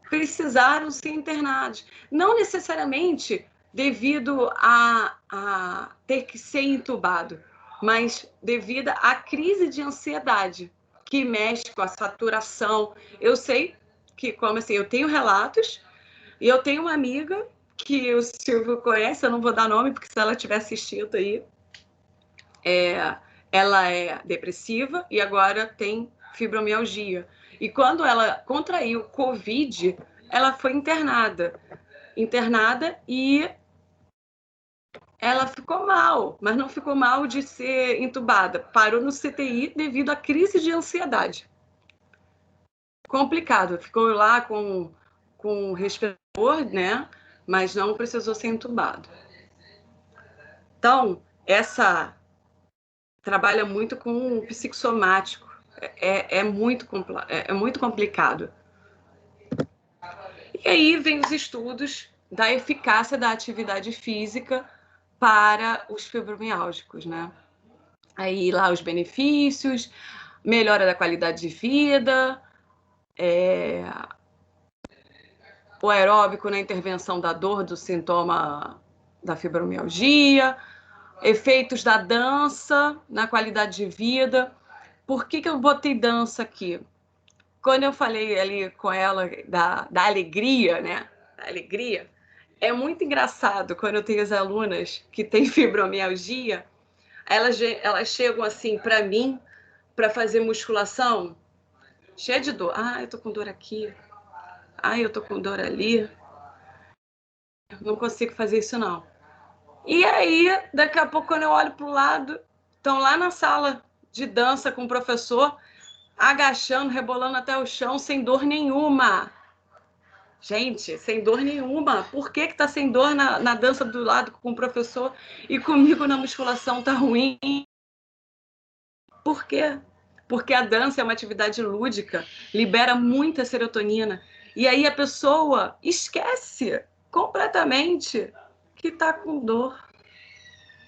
precisaram ser internados. Não necessariamente devido a ter que ser entubado, mas devido à crise de ansiedade, que mexe com a saturação. Eu sei que, como assim, eu tenho relatos, e eu tenho uma amiga que o Silvio conhece, eu não vou dar nome, porque se ela estiver assistindo aí, ela é depressiva e agora tem fibromialgia. E quando ela contraiu Covid, ela foi internada e ela ficou mal, mas não ficou mal de ser entubada. Parou no CTI devido à crise de ansiedade. Complicado. Ficou lá com respirador, né? Mas não precisou ser entubado. Então, trabalha muito com o psicossomático. É muito complicado. E aí vem os estudos da eficácia da atividade física para os fibromiálgicos, né? Aí lá os benefícios, melhora da qualidade de vida, o aeróbico na intervenção da dor do sintoma da fibromialgia, efeitos da dança na qualidade de vida. Por que eu botei dança aqui? Quando eu falei ali com ela da alegria, né? Da alegria, é muito engraçado quando eu tenho as alunas que têm fibromialgia, elas chegam assim para mim para fazer musculação, cheia de dor. Ah, eu tô com dor aqui. Ah, eu tô com dor ali. Não consigo fazer isso não. E aí, daqui a pouco, quando eu olho para o lado, estão lá na sala de dança com o professor, agachando, rebolando até o chão, sem dor nenhuma. Gente, sem dor nenhuma. Por que tá sem dor na dança do lado com o professor e comigo na musculação tá ruim? Por quê? Porque a dança é uma atividade lúdica, libera muita serotonina. E aí a pessoa esquece completamente que tá com dor.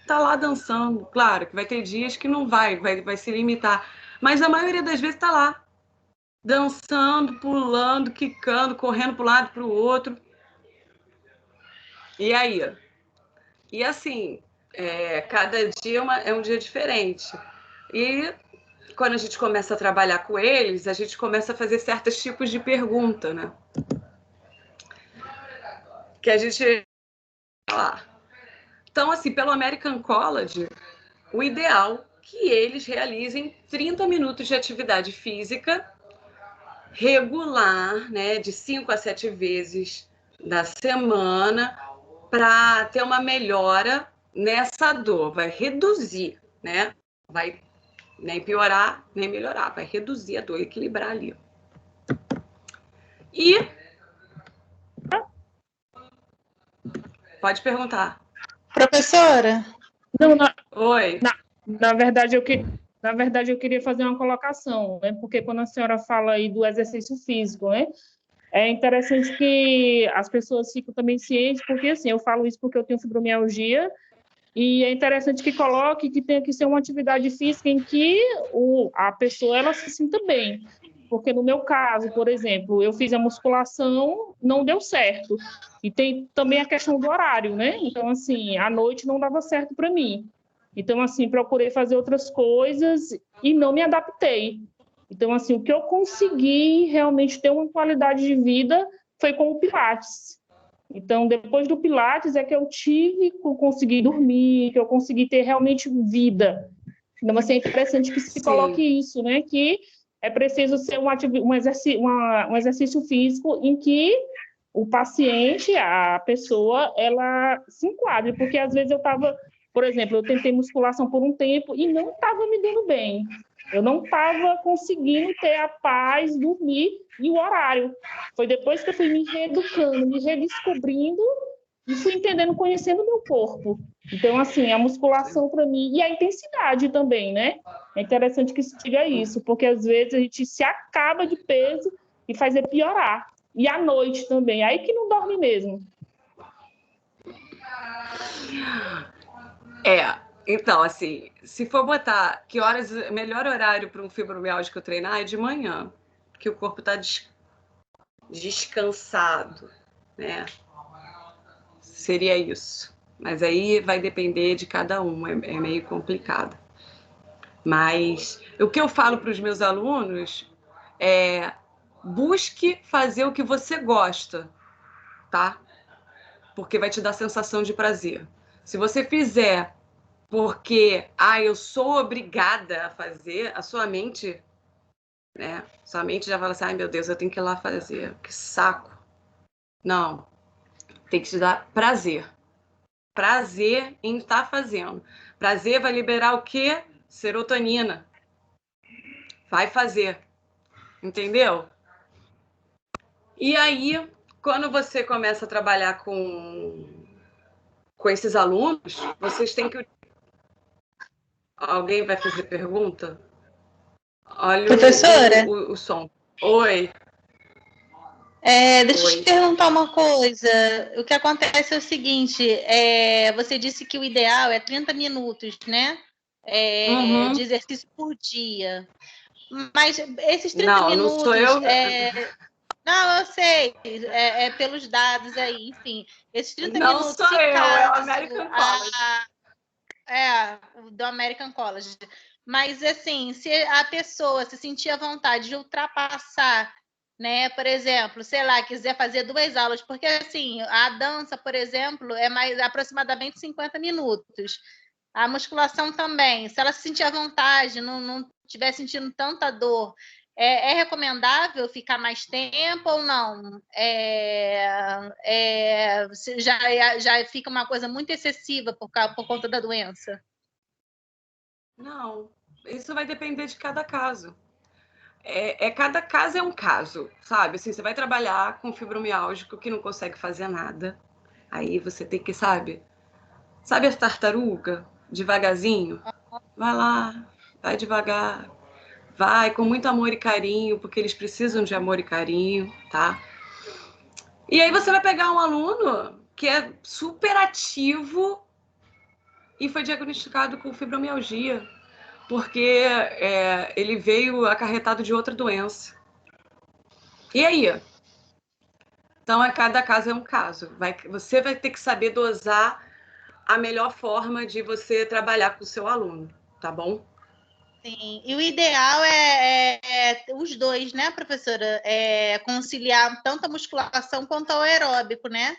Tá lá dançando. Claro que vai ter dias que não vai se limitar. Mas a maioria das vezes tá lá. Dançando, pulando, quicando, correndo para um lado, para o outro. E aí? E assim, cada dia é um dia diferente. E quando a gente começa a trabalhar com eles, a gente começa a fazer certos tipos de pergunta, né? Que a gente... Então, assim, pelo American College, o ideal é que eles realizem 30 minutos de atividade física regular, né, de 5 a 7 vezes na semana, para ter uma melhora nessa dor. Vai reduzir, né? Vai nem piorar, nem melhorar. Vai reduzir a dor, equilibrar ali. E... Pode perguntar. Professora? Oi. Na verdade, eu queria fazer uma colocação, né? Porque quando a senhora fala aí do exercício físico, né? É interessante que as pessoas fiquem também cientes, porque assim, eu falo isso porque eu tenho fibromialgia, e é interessante que coloque que tem que ser uma atividade física em que a pessoa ela se sinta bem. Porque no meu caso, por exemplo, eu fiz a musculação, não deu certo. E tem também a questão do horário, né? Então, assim, à noite não dava certo para mim. Então, assim, procurei fazer outras coisas e não me adaptei. Então, assim, o que eu consegui realmente ter uma qualidade de vida foi com o Pilates. Então, depois do Pilates é que eu consegui dormir, que eu consegui ter realmente vida. Então, assim, é interessante que se coloque isso, né? Que é preciso ser um exercício físico em que o paciente, a pessoa, ela se enquadre, porque às vezes por exemplo, eu tentei musculação por um tempo e não estava me dando bem. Eu não estava conseguindo ter a paz, dormir e o horário. Foi depois que eu fui me reeducando, me redescobrindo e fui entendendo, conhecendo o meu corpo. Então, assim, a musculação para mim, e a intensidade também, né? É interessante que se diga isso, porque às vezes a gente se acaba de peso e faz piorar. E à noite também, aí que não dorme mesmo. Então, assim, se for botar que horas, melhor horário para um fibromialgico treinar é de manhã, que o corpo está descansado, né? Seria isso. Mas aí vai depender de cada um, é meio complicado. Mas o que eu falo para os meus alunos é: busque fazer o que você gosta, tá? Porque vai te dar sensação de prazer. Se você fizer porque eu sou obrigada a fazer, a sua mente, né? Sua mente já fala assim: ai meu Deus, eu tenho que ir lá fazer, que saco. Não, tem que te dar prazer. Prazer em estar fazendo. Prazer vai liberar o quê? Serotonina. Vai fazer. Entendeu? E aí, quando você começa a trabalhar com esses alunos, vocês têm que... Alguém vai fazer pergunta? Olha professora, o som. Oi. Deixa eu te perguntar uma coisa. O que acontece é o seguinte, você disse que o ideal é 30 minutos, né? De exercício por dia. Mas esses 30 minutos... Não sou eu... Não, eu sei. É pelos dados aí, enfim. Esses 30 não minutos, sou se eu, caso, é o American College. Do American College. Mas, assim, se a pessoa se sentir à vontade de ultrapassar, né? Por exemplo, sei lá, quiser fazer 2 aulas, porque, assim, a dança, por exemplo, é mais aproximadamente 50 minutos. A musculação também. Se ela se sentir à vontade, não estiver sentindo tanta dor, é recomendável ficar mais tempo ou não? Já fica uma coisa muito excessiva por conta da doença? Não, isso vai depender de cada caso. Cada caso é um caso, sabe? Assim, você vai trabalhar com fibromialgico que não consegue fazer nada. Aí você tem que, sabe a tartaruga? Devagarzinho. Vai lá, vai devagar. Vai com muito amor e carinho, porque eles precisam de amor e carinho, tá? E aí você vai pegar um aluno que é super ativo e foi diagnosticado com fibromialgia, porque ele veio acarretado de outra doença. E aí? Então, cada caso é um caso. Você vai ter que saber dosar a melhor forma de você trabalhar com o seu aluno, tá bom? Sim, e o ideal é os dois, né, professora? Conciliar tanto a musculação quanto o aeróbico, né?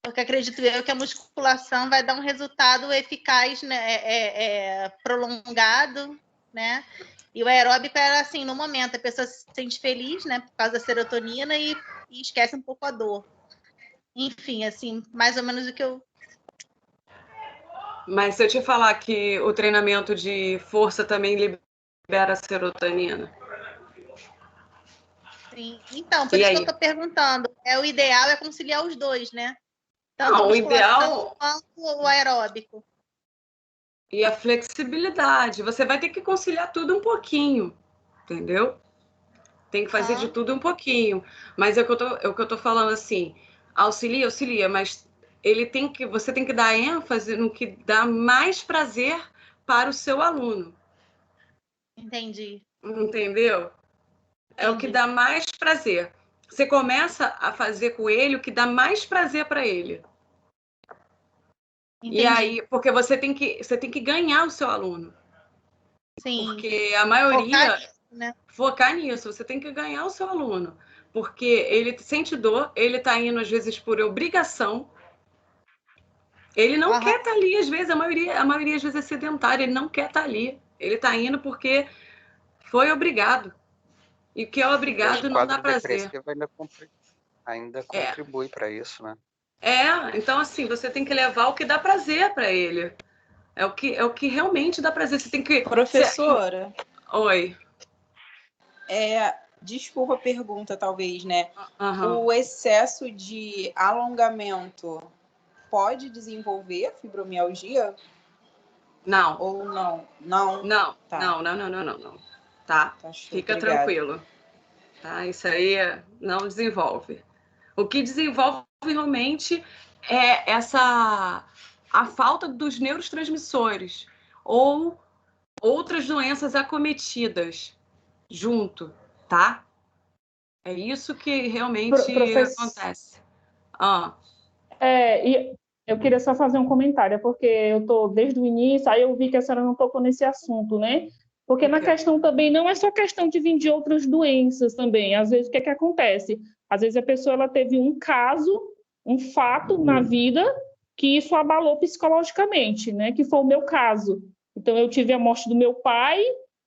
Porque acredito eu que a musculação vai dar um resultado eficaz, né, prolongado, né? E o aeróbico era assim, no momento, a pessoa se sente feliz, né, por causa da serotonina e esquece um pouco a dor. Enfim, assim, mais ou menos o que eu... Mas se eu te falar que o treinamento de força também libera serotonina? Sim, então, por isso que eu estou perguntando. O ideal é conciliar os dois, né? Tanto a musculação quanto o aeróbico. E a flexibilidade. Você vai ter que conciliar tudo um pouquinho, entendeu? Tem que fazer de tudo um pouquinho. Mas é o que eu tô falando assim, auxilia, mas você tem que dar ênfase no que dá mais prazer para o seu aluno. Entendi. Entendeu? É o que dá mais prazer. Você começa a fazer com ele o que dá mais prazer para ele. Entendi. E aí, porque você tem que ganhar o seu aluno. Sim. Porque a maioria né? Focar nisso, você tem que ganhar o seu aluno, porque ele sente dor, ele está indo às vezes por obrigação, ele não quer estar ali, às vezes, a maioria às vezes é sedentária, ele não quer estar ali, ele está indo porque foi obrigado, e o que é obrigado não dá prazer. Ainda contribui para isso, né? Então assim, você tem que levar o que dá prazer para ele, é o que realmente dá prazer, você tem que... Professora? Oi. Desculpa a pergunta, talvez, né? Uhum. O excesso de alongamento pode desenvolver fibromialgia? Não. Ou não? Não? Não, tá. Não. Tá? Fica Obrigada. tranquilo. Tá? Isso aí não desenvolve. O que desenvolve realmente é a falta dos neurotransmissores ou outras doenças acometidas junto, tá? É isso que realmente acontece. E eu queria só fazer um comentário, porque eu estou desde o início, aí eu vi que a senhora não tocou nesse assunto, né? Porque na questão também não é só questão de vir de outras doenças também. Às vezes, o que acontece? Às vezes a pessoa ela teve um caso, um fato na vida que isso abalou psicologicamente, né? Que foi o meu caso. Então, eu tive a morte do meu pai,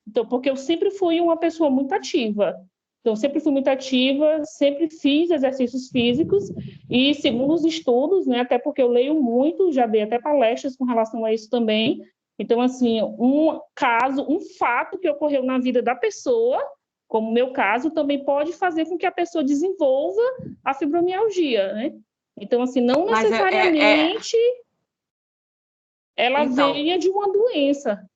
então, porque eu sempre fui uma pessoa muito ativa. Então, sempre fui muito ativa, sempre fiz exercícios físicos e, segundo os estudos, né, até porque eu leio muito, já dei até palestras com relação a isso também. Então, assim, um fato que ocorreu na vida da pessoa, como o meu caso, também pode fazer com que a pessoa desenvolva a fibromialgia, né? Então, assim, não necessariamente ela venha de uma doença.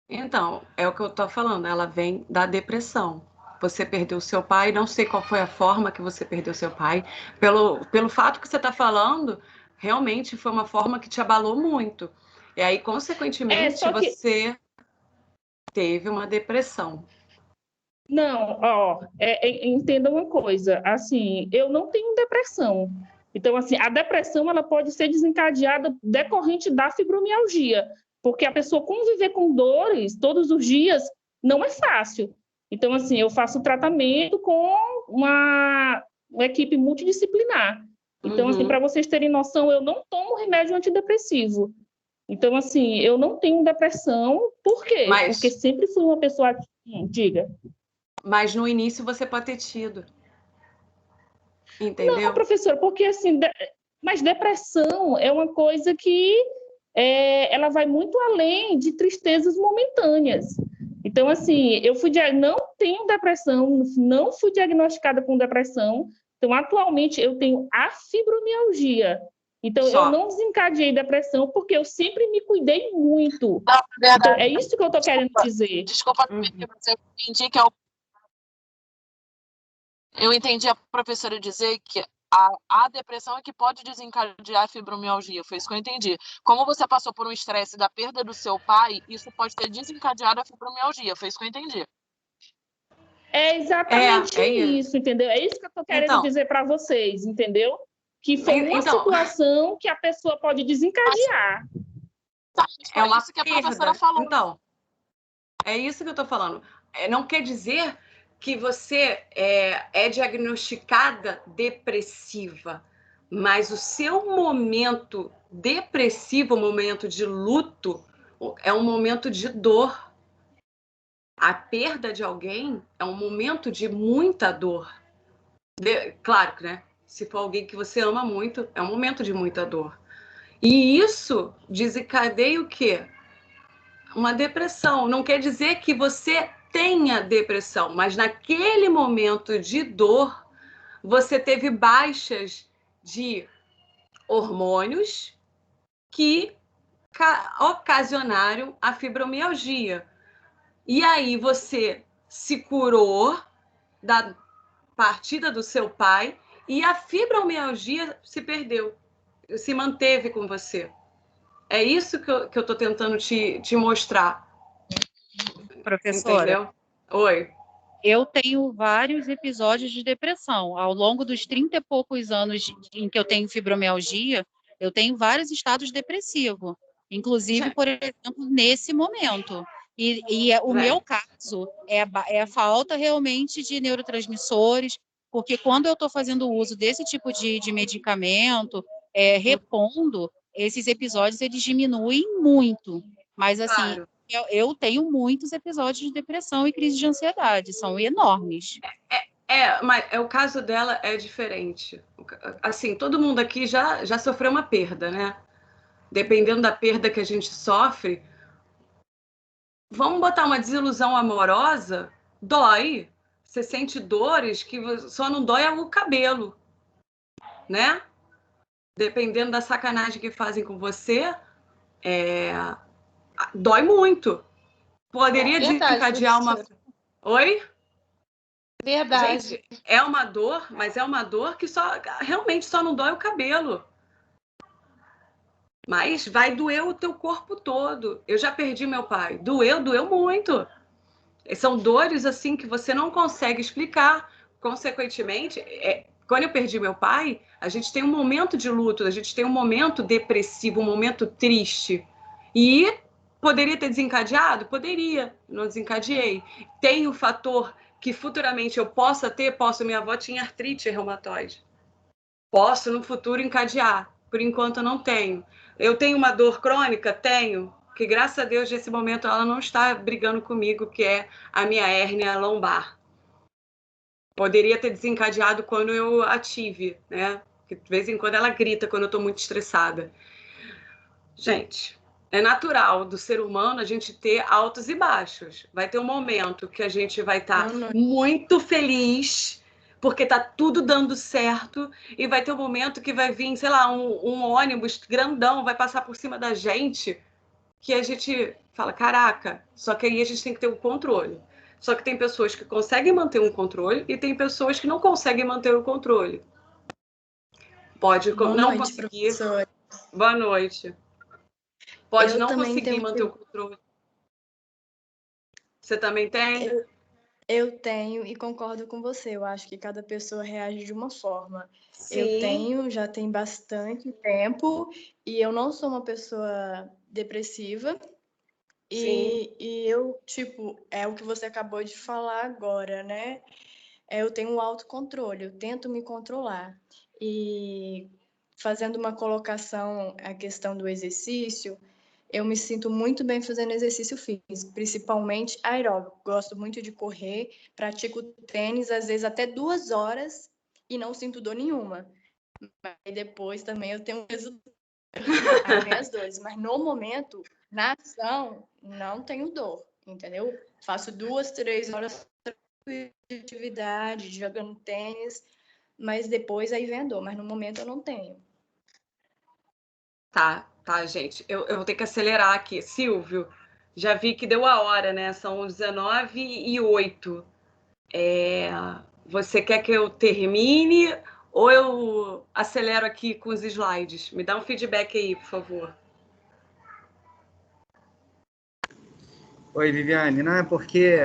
Então, é o que eu estou falando, ela vem da depressão. Você perdeu seu pai, não sei qual foi a forma que você perdeu seu pai. Pelo fato que você está falando, realmente foi uma forma que te abalou muito. E aí, consequentemente, você teve uma depressão. Não, entenda uma coisa, assim, eu não tenho depressão. Então, assim, a depressão ela pode ser desencadeada decorrente da fibromialgia, porque a pessoa conviver com dores todos os dias não é fácil. Então, assim, eu faço tratamento com uma equipe multidisciplinar. Então, assim, para vocês terem noção, eu não tomo remédio antidepressivo. Então, assim, eu não tenho depressão. Por quê? Porque sempre fui uma pessoa... Diga. Mas no início você pode ter tido. Entendeu? Não, professora, porque assim, mas depressão é uma coisa que ela vai muito além de tristezas momentâneas. Então, assim, não tenho depressão, não fui diagnosticada com depressão. Então, atualmente, eu tenho a fibromialgia. Então, eu não desencadeei depressão porque eu sempre me cuidei muito. Não, verdade. Então, é isso que eu estou querendo dizer. Desculpa, mas eu entendi que eu entendi a professora dizer que a depressão é que pode desencadear a fibromialgia, foi isso que eu entendi. Como você passou por um estresse da perda do seu pai, isso pode ter desencadeado a fibromialgia, foi isso que eu entendi. É exatamente isso, entendeu? É isso que eu estou querendo dizer para vocês, entendeu? Que foi uma situação que a pessoa pode desencadear. É uma isso que a professora falou. Então, é isso que eu estou falando. Não quer dizer que você é diagnosticada depressiva, mas o seu momento depressivo, o momento de luto, é um momento de dor. A perda de alguém é um momento de muita dor. Claro que, né? Se for alguém que você ama muito, é um momento de muita dor. E isso desencadeia o quê? Uma depressão. Não quer dizer que você tenha depressão, mas naquele momento de dor, você teve baixas de hormônios que ocasionaram a fibromialgia. E aí você se curou da partida do seu pai e a fibromialgia se perdeu, se manteve com você. É isso que eu estou tentando te mostrar. Professora, entendeu? Oi. Eu tenho vários episódios de depressão. Ao longo dos 30 e poucos anos em que eu tenho fibromialgia, eu tenho vários estados depressivos. Inclusive, por exemplo, nesse momento. O meu caso é a falta realmente de neurotransmissores, porque quando eu estou fazendo uso desse tipo de medicamento, repondo, esses episódios eles diminuem muito. Mas, assim, Claro. eu tenho muitos episódios de depressão e crise de ansiedade, são enormes. Mas o caso dela é diferente. Assim, todo mundo aqui já sofreu uma perda, né? Dependendo da perda que a gente sofre, vamos botar uma desilusão amorosa, dói. Você sente dores que só não dói o cabelo, né? Dependendo da sacanagem que fazem com você, dói muito. Poderia desencadear uma... Oi? Verdade. Gente, é uma dor, mas é uma dor que realmente só não dói o cabelo. Mas vai doer o teu corpo todo. Eu já perdi meu pai. Doeu muito. São dores assim que você não consegue explicar. Consequentemente, quando eu perdi meu pai, a gente tem um momento de luto, a gente tem um momento depressivo, um momento triste. E poderia ter desencadeado? Poderia. Não desencadeei. Tem o fator que futuramente eu possa ter, minha avó tinha artrite reumatoide. Posso no futuro encadear. Por enquanto eu não tenho. Eu tenho uma dor crônica? Tenho. Que graças a Deus, nesse momento, ela não está brigando comigo, que é a minha hérnia lombar. Poderia ter desencadeado quando eu a tive, né? Porque de vez em quando ela grita quando eu estou muito estressada. Gente, é natural do ser humano a gente ter altos e baixos. Vai ter um momento que a gente vai estar muito feliz, porque tá tudo dando certo, e vai ter um momento que vai vir, sei lá, um ônibus grandão, vai passar por cima da gente, que a gente fala, caraca, só que aí a gente tem que ter um controle. Só que tem pessoas que conseguem manter um controle e tem pessoas que não conseguem manter o controle. Pode não conseguir. Professora. Boa noite. Pode não conseguir manter o controle. Você também tem? Eu tenho e concordo com você. Eu acho que cada pessoa reage de uma forma. Sim. Eu tenho, já tem bastante tempo, e eu não sou uma pessoa depressiva. E eu, tipo, é o que você acabou de falar agora, né? Eu tenho um autocontrole, eu tento me controlar. E fazendo uma colocação, a questão do exercício, eu me sinto muito bem fazendo exercício físico, principalmente aeróbico. Gosto muito de correr, pratico tênis, às vezes até 2 horas, e não sinto dor nenhuma. Mas depois também eu tenho as dores. Mas no momento, na ação, não tenho dor, entendeu? Faço 2, 3 horas de atividade, jogando tênis, mas depois aí vem a dor. Mas no momento eu não tenho. Tá, gente. Eu vou ter que acelerar aqui. Silvio, já vi que deu a hora, né? São 19h08. Você quer que eu termine ou eu acelero aqui com os slides? Me dá um feedback aí, por favor. Oi, Viviane. Não, é porque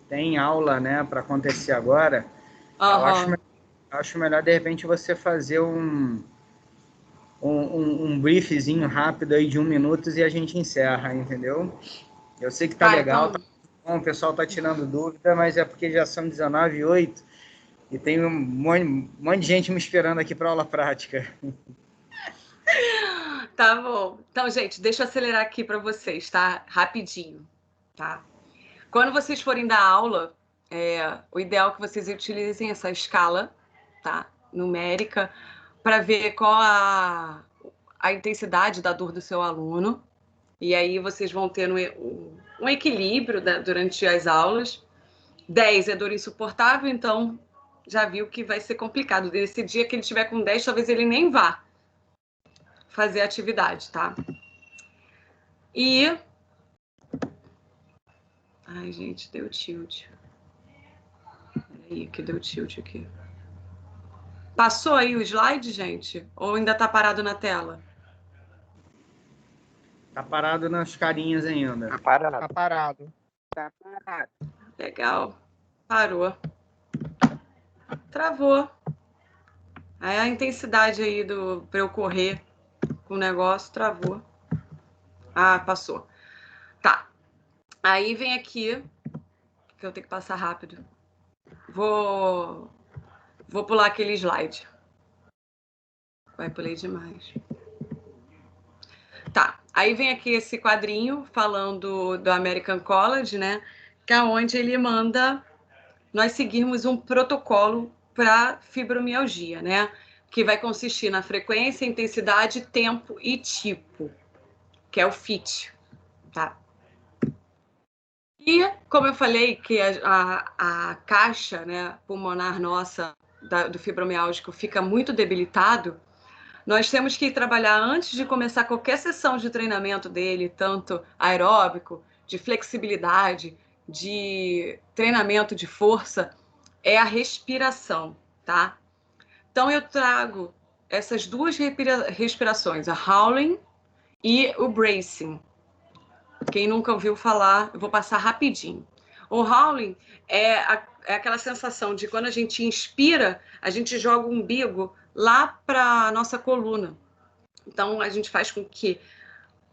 tem aula, né, para acontecer agora. Uhum. Eu acho melhor, de repente, você fazer um briefzinho rápido aí de 1 minuto e a gente encerra, entendeu? Eu sei que tá legal, então... tá bom, o pessoal tá tirando dúvida, mas é porque já são 19h08 e tem um monte de gente me esperando aqui para aula prática. Tá bom. Então, gente, deixa eu acelerar aqui para vocês, tá? Rapidinho, tá? Quando vocês forem dar aula, o ideal é que vocês utilizem essa escala, tá? Numérica, para ver qual a intensidade da dor do seu aluno. E aí vocês vão ter um equilíbrio, né, durante as aulas. 10 é dor insuportável, então já viu que vai ser complicado. Nesse dia que ele tiver com 10, talvez ele nem vá fazer a atividade, tá? E... Ai, gente, deu tilt. Peraí, que deu tilt aqui. Passou aí o slide, gente? Ou ainda tá parado na tela? Tá parado nas carinhas ainda. Tá parado. Tá parado. Legal. Parou. Travou. Aí a intensidade aí para eu correr com o negócio travou. Ah, passou. Tá. Aí vem aqui, que eu tenho que passar rápido. Vou pular aquele slide. Vai, pulei demais. Tá, aí vem aqui esse quadrinho falando do American College, né? Que é onde ele manda nós seguirmos um protocolo para fibromialgia, né? Que vai consistir na frequência, intensidade, tempo e tipo, que é o FIT, tá? E, como eu falei, que a caixa, né, pulmonar nossa do fibromialgico fica muito debilitado, nós temos que trabalhar antes de começar qualquer sessão de treinamento dele, tanto aeróbico, de flexibilidade, de treinamento de força, é a respiração, tá? Então, eu trago essas duas respirações, a howling e o bracing. Quem nunca ouviu falar, eu vou passar rapidinho. O howling é aquela sensação de quando a gente inspira, a gente joga o umbigo lá para a nossa coluna. Então, a gente faz com que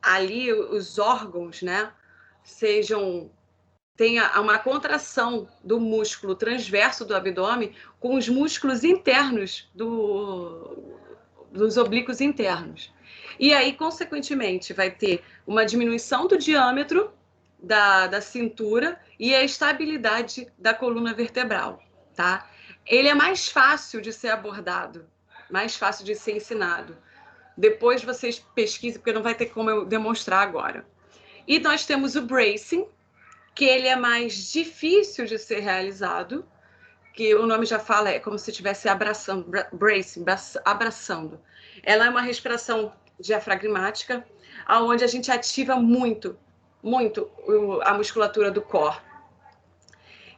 ali os órgãos, né, tenha uma contração do músculo transverso do abdômen com os músculos internos dos oblíquos internos. E aí, consequentemente, vai ter uma diminuição do diâmetro da cintura e a estabilidade da coluna vertebral, tá? Ele é mais fácil de ser abordado, mais fácil de ser ensinado. Depois vocês pesquisem, porque não vai ter como eu demonstrar agora. E nós temos o bracing, que ele é mais difícil de ser realizado, que o nome já fala, é como se estivesse abraçando, bracing, abraçando. Ela é uma respiração diafragmática, onde a gente ativa muito a musculatura do core.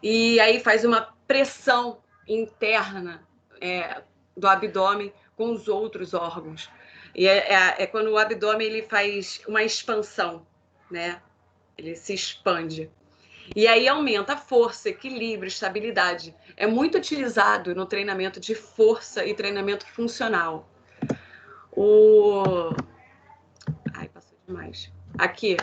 E aí faz uma pressão interna do abdômen com os outros órgãos. E é quando o abdômen ele faz uma expansão, né? Ele se expande. E aí aumenta a força, equilíbrio, estabilidade. É muito utilizado no treinamento de força e treinamento funcional. Ai, passou demais. Aqui,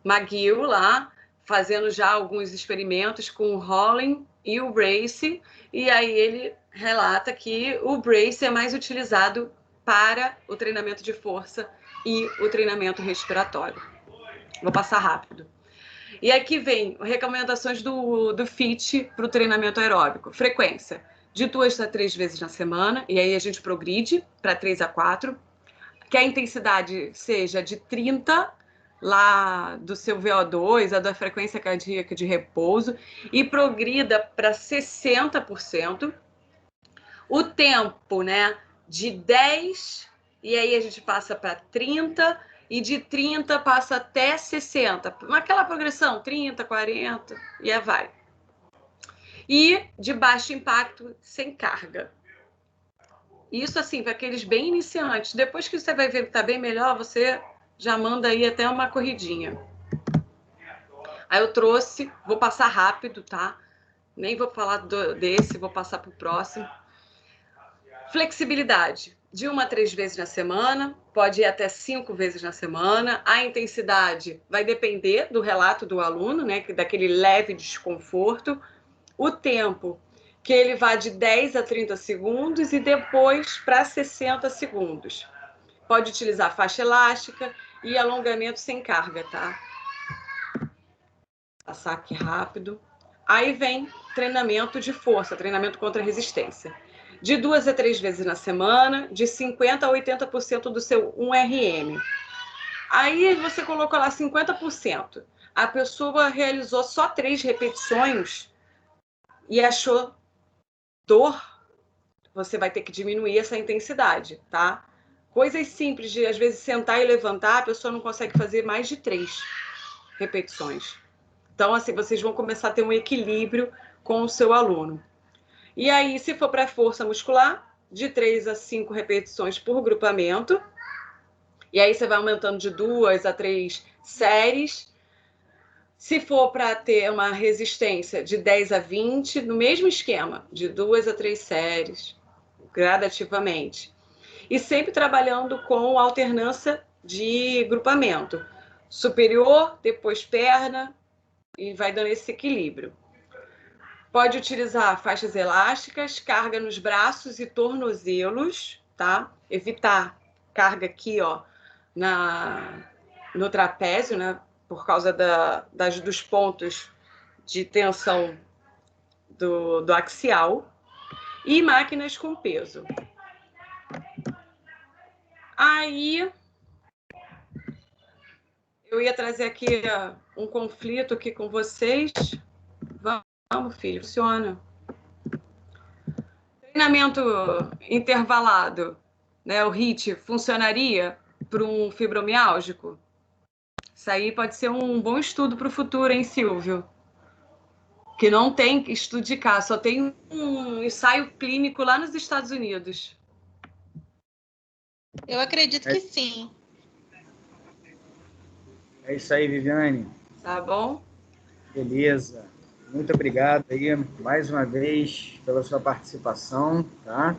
McGill lá, fazendo já alguns experimentos com o howling e o brace, e aí ele relata que o brace é mais utilizado para o treinamento de força e o treinamento respiratório. Vou passar rápido. E aqui vem recomendações do FIT para o treinamento aeróbico. Frequência, de 2 a 3 vezes na semana, e aí a gente progride para 3 a 4. Que a intensidade seja de 30 lá do seu VO2, a da frequência cardíaca de repouso, e progrida para 60%. O tempo, né, de 10, e aí a gente passa para 30, e de 30 passa até 60. Naquela progressão, 30, 40, e aí vai. E de baixo impacto, sem carga. Isso, assim, para aqueles bem iniciantes. Depois que você vai ver que está bem melhor, você já manda aí até uma corridinha. Aí eu trouxe, vou passar rápido, tá? Nem vou falar desse, vou passar para o próximo. Flexibilidade. De 1 a 3 vezes na semana, pode ir até 5 vezes na semana. A intensidade vai depender do relato do aluno, né? Daquele leve desconforto. O tempo, que ele vá de 10 a 30 segundos e depois para 60 segundos. Pode utilizar faixa elástica e alongamento sem carga, tá? Passar aqui rápido. Aí vem treinamento de força, treinamento contra resistência. De 2 a 3 vezes na semana, de 50% a 80% do seu 1RM. Aí você colocou lá 50%. A pessoa realizou só 3 repetições e achou dor, você vai ter que diminuir essa intensidade, tá? Coisas simples de, às vezes, sentar e levantar, a pessoa não consegue fazer mais de 3 repetições. Então, assim, vocês vão começar a ter um equilíbrio com o seu aluno. E aí, se for para força muscular, de 3 a 5 repetições por grupamento. E aí, você vai aumentando de 2 a 3 séries. Se for para ter uma resistência de 10 a 20, no mesmo esquema, de 2 a 3 séries, gradativamente. E sempre trabalhando com alternância de grupamento. Superior, depois perna, e vai dando esse equilíbrio. Pode utilizar faixas elásticas, carga nos braços e tornozelos, tá? Evitar carga aqui, ó, no trapézio, né? Por causa dos pontos de tensão do axial. E máquinas com peso. Aí, eu ia trazer aqui um conflito aqui com vocês. Vamos, filho, funciona. Treinamento intervalado, né? O HIIT funcionaria para um fibromiálgico? Isso aí pode ser um bom estudo para o futuro, hein, Silvio? Que não tem estudo de caso, só tem um ensaio clínico lá nos Estados Unidos. Eu acredito que sim. É isso aí, Viviane. Tá bom? Beleza. Muito obrigado aí, mais uma vez, pela sua participação, tá?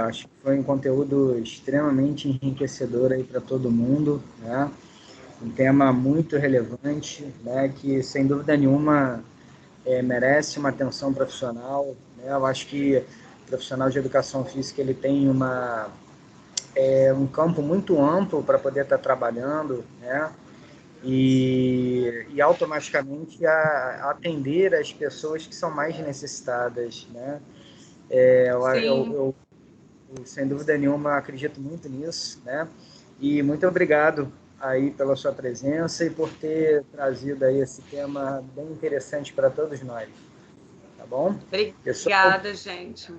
Acho que foi um conteúdo extremamente enriquecedor aí para todo mundo, né? Um tema muito relevante, né? Que, sem dúvida nenhuma, merece uma atenção profissional, né? Eu acho que o profissional de educação física ele tem um campo muito amplo para poder estar trabalhando, né? E automaticamente atender as pessoas que são mais necessitadas, né? Eu, sem dúvida nenhuma, acredito muito nisso, né? E muito obrigado aí pela sua presença e por ter trazido aí esse tema bem interessante para todos nós, tá bom? Obrigada, gente.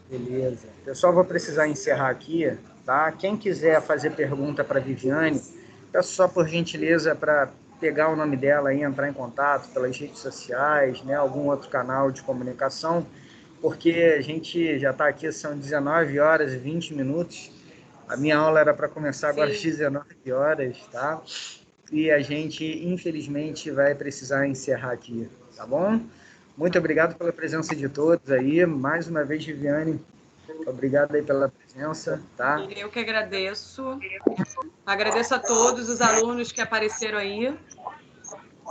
Beleza. Pessoal, vou precisar encerrar aqui, tá? Quem quiser fazer pergunta para a Viviane, peço só por gentileza para pegar o nome dela e entrar em contato pelas redes sociais, né? Algum outro canal de comunicação, porque a gente já está aqui, são 19 horas e 20 minutos. A minha aula era para começar agora às 19 horas, tá? E a gente, infelizmente, vai precisar encerrar aqui, tá bom? Muito obrigado pela presença de todos aí. Mais uma vez, Viviane, obrigado aí pela presença, tá? Eu que agradeço. Agradeço a todos os alunos que apareceram aí.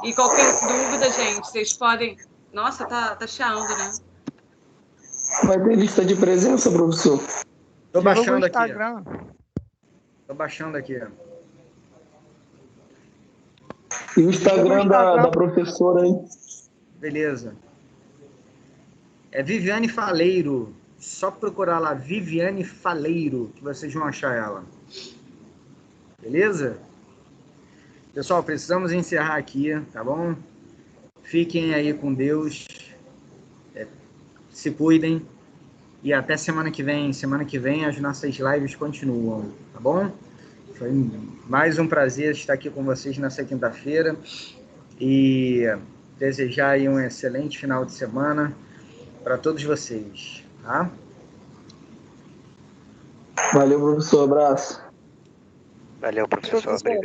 E qualquer dúvida, gente, vocês podem... Nossa, tá chiando, né? Vai ter lista de presença, professor? Tô baixando aqui. Tô baixando aqui. E o Instagram da professora aí? Beleza. É Viviane Faleiro. Só procurar lá, Viviane Faleiro, que vocês vão achar ela. Beleza? Pessoal, precisamos encerrar aqui, tá bom? Fiquem aí com Deus. Se cuidem. E até semana que vem. Semana que vem as nossas lives continuam, tá bom? Foi mais um prazer estar aqui com vocês nessa quinta-feira. E desejar aí um excelente final de semana para todos vocês, tá? Valeu, professor. Abraço. Valeu, professor. Obrigado.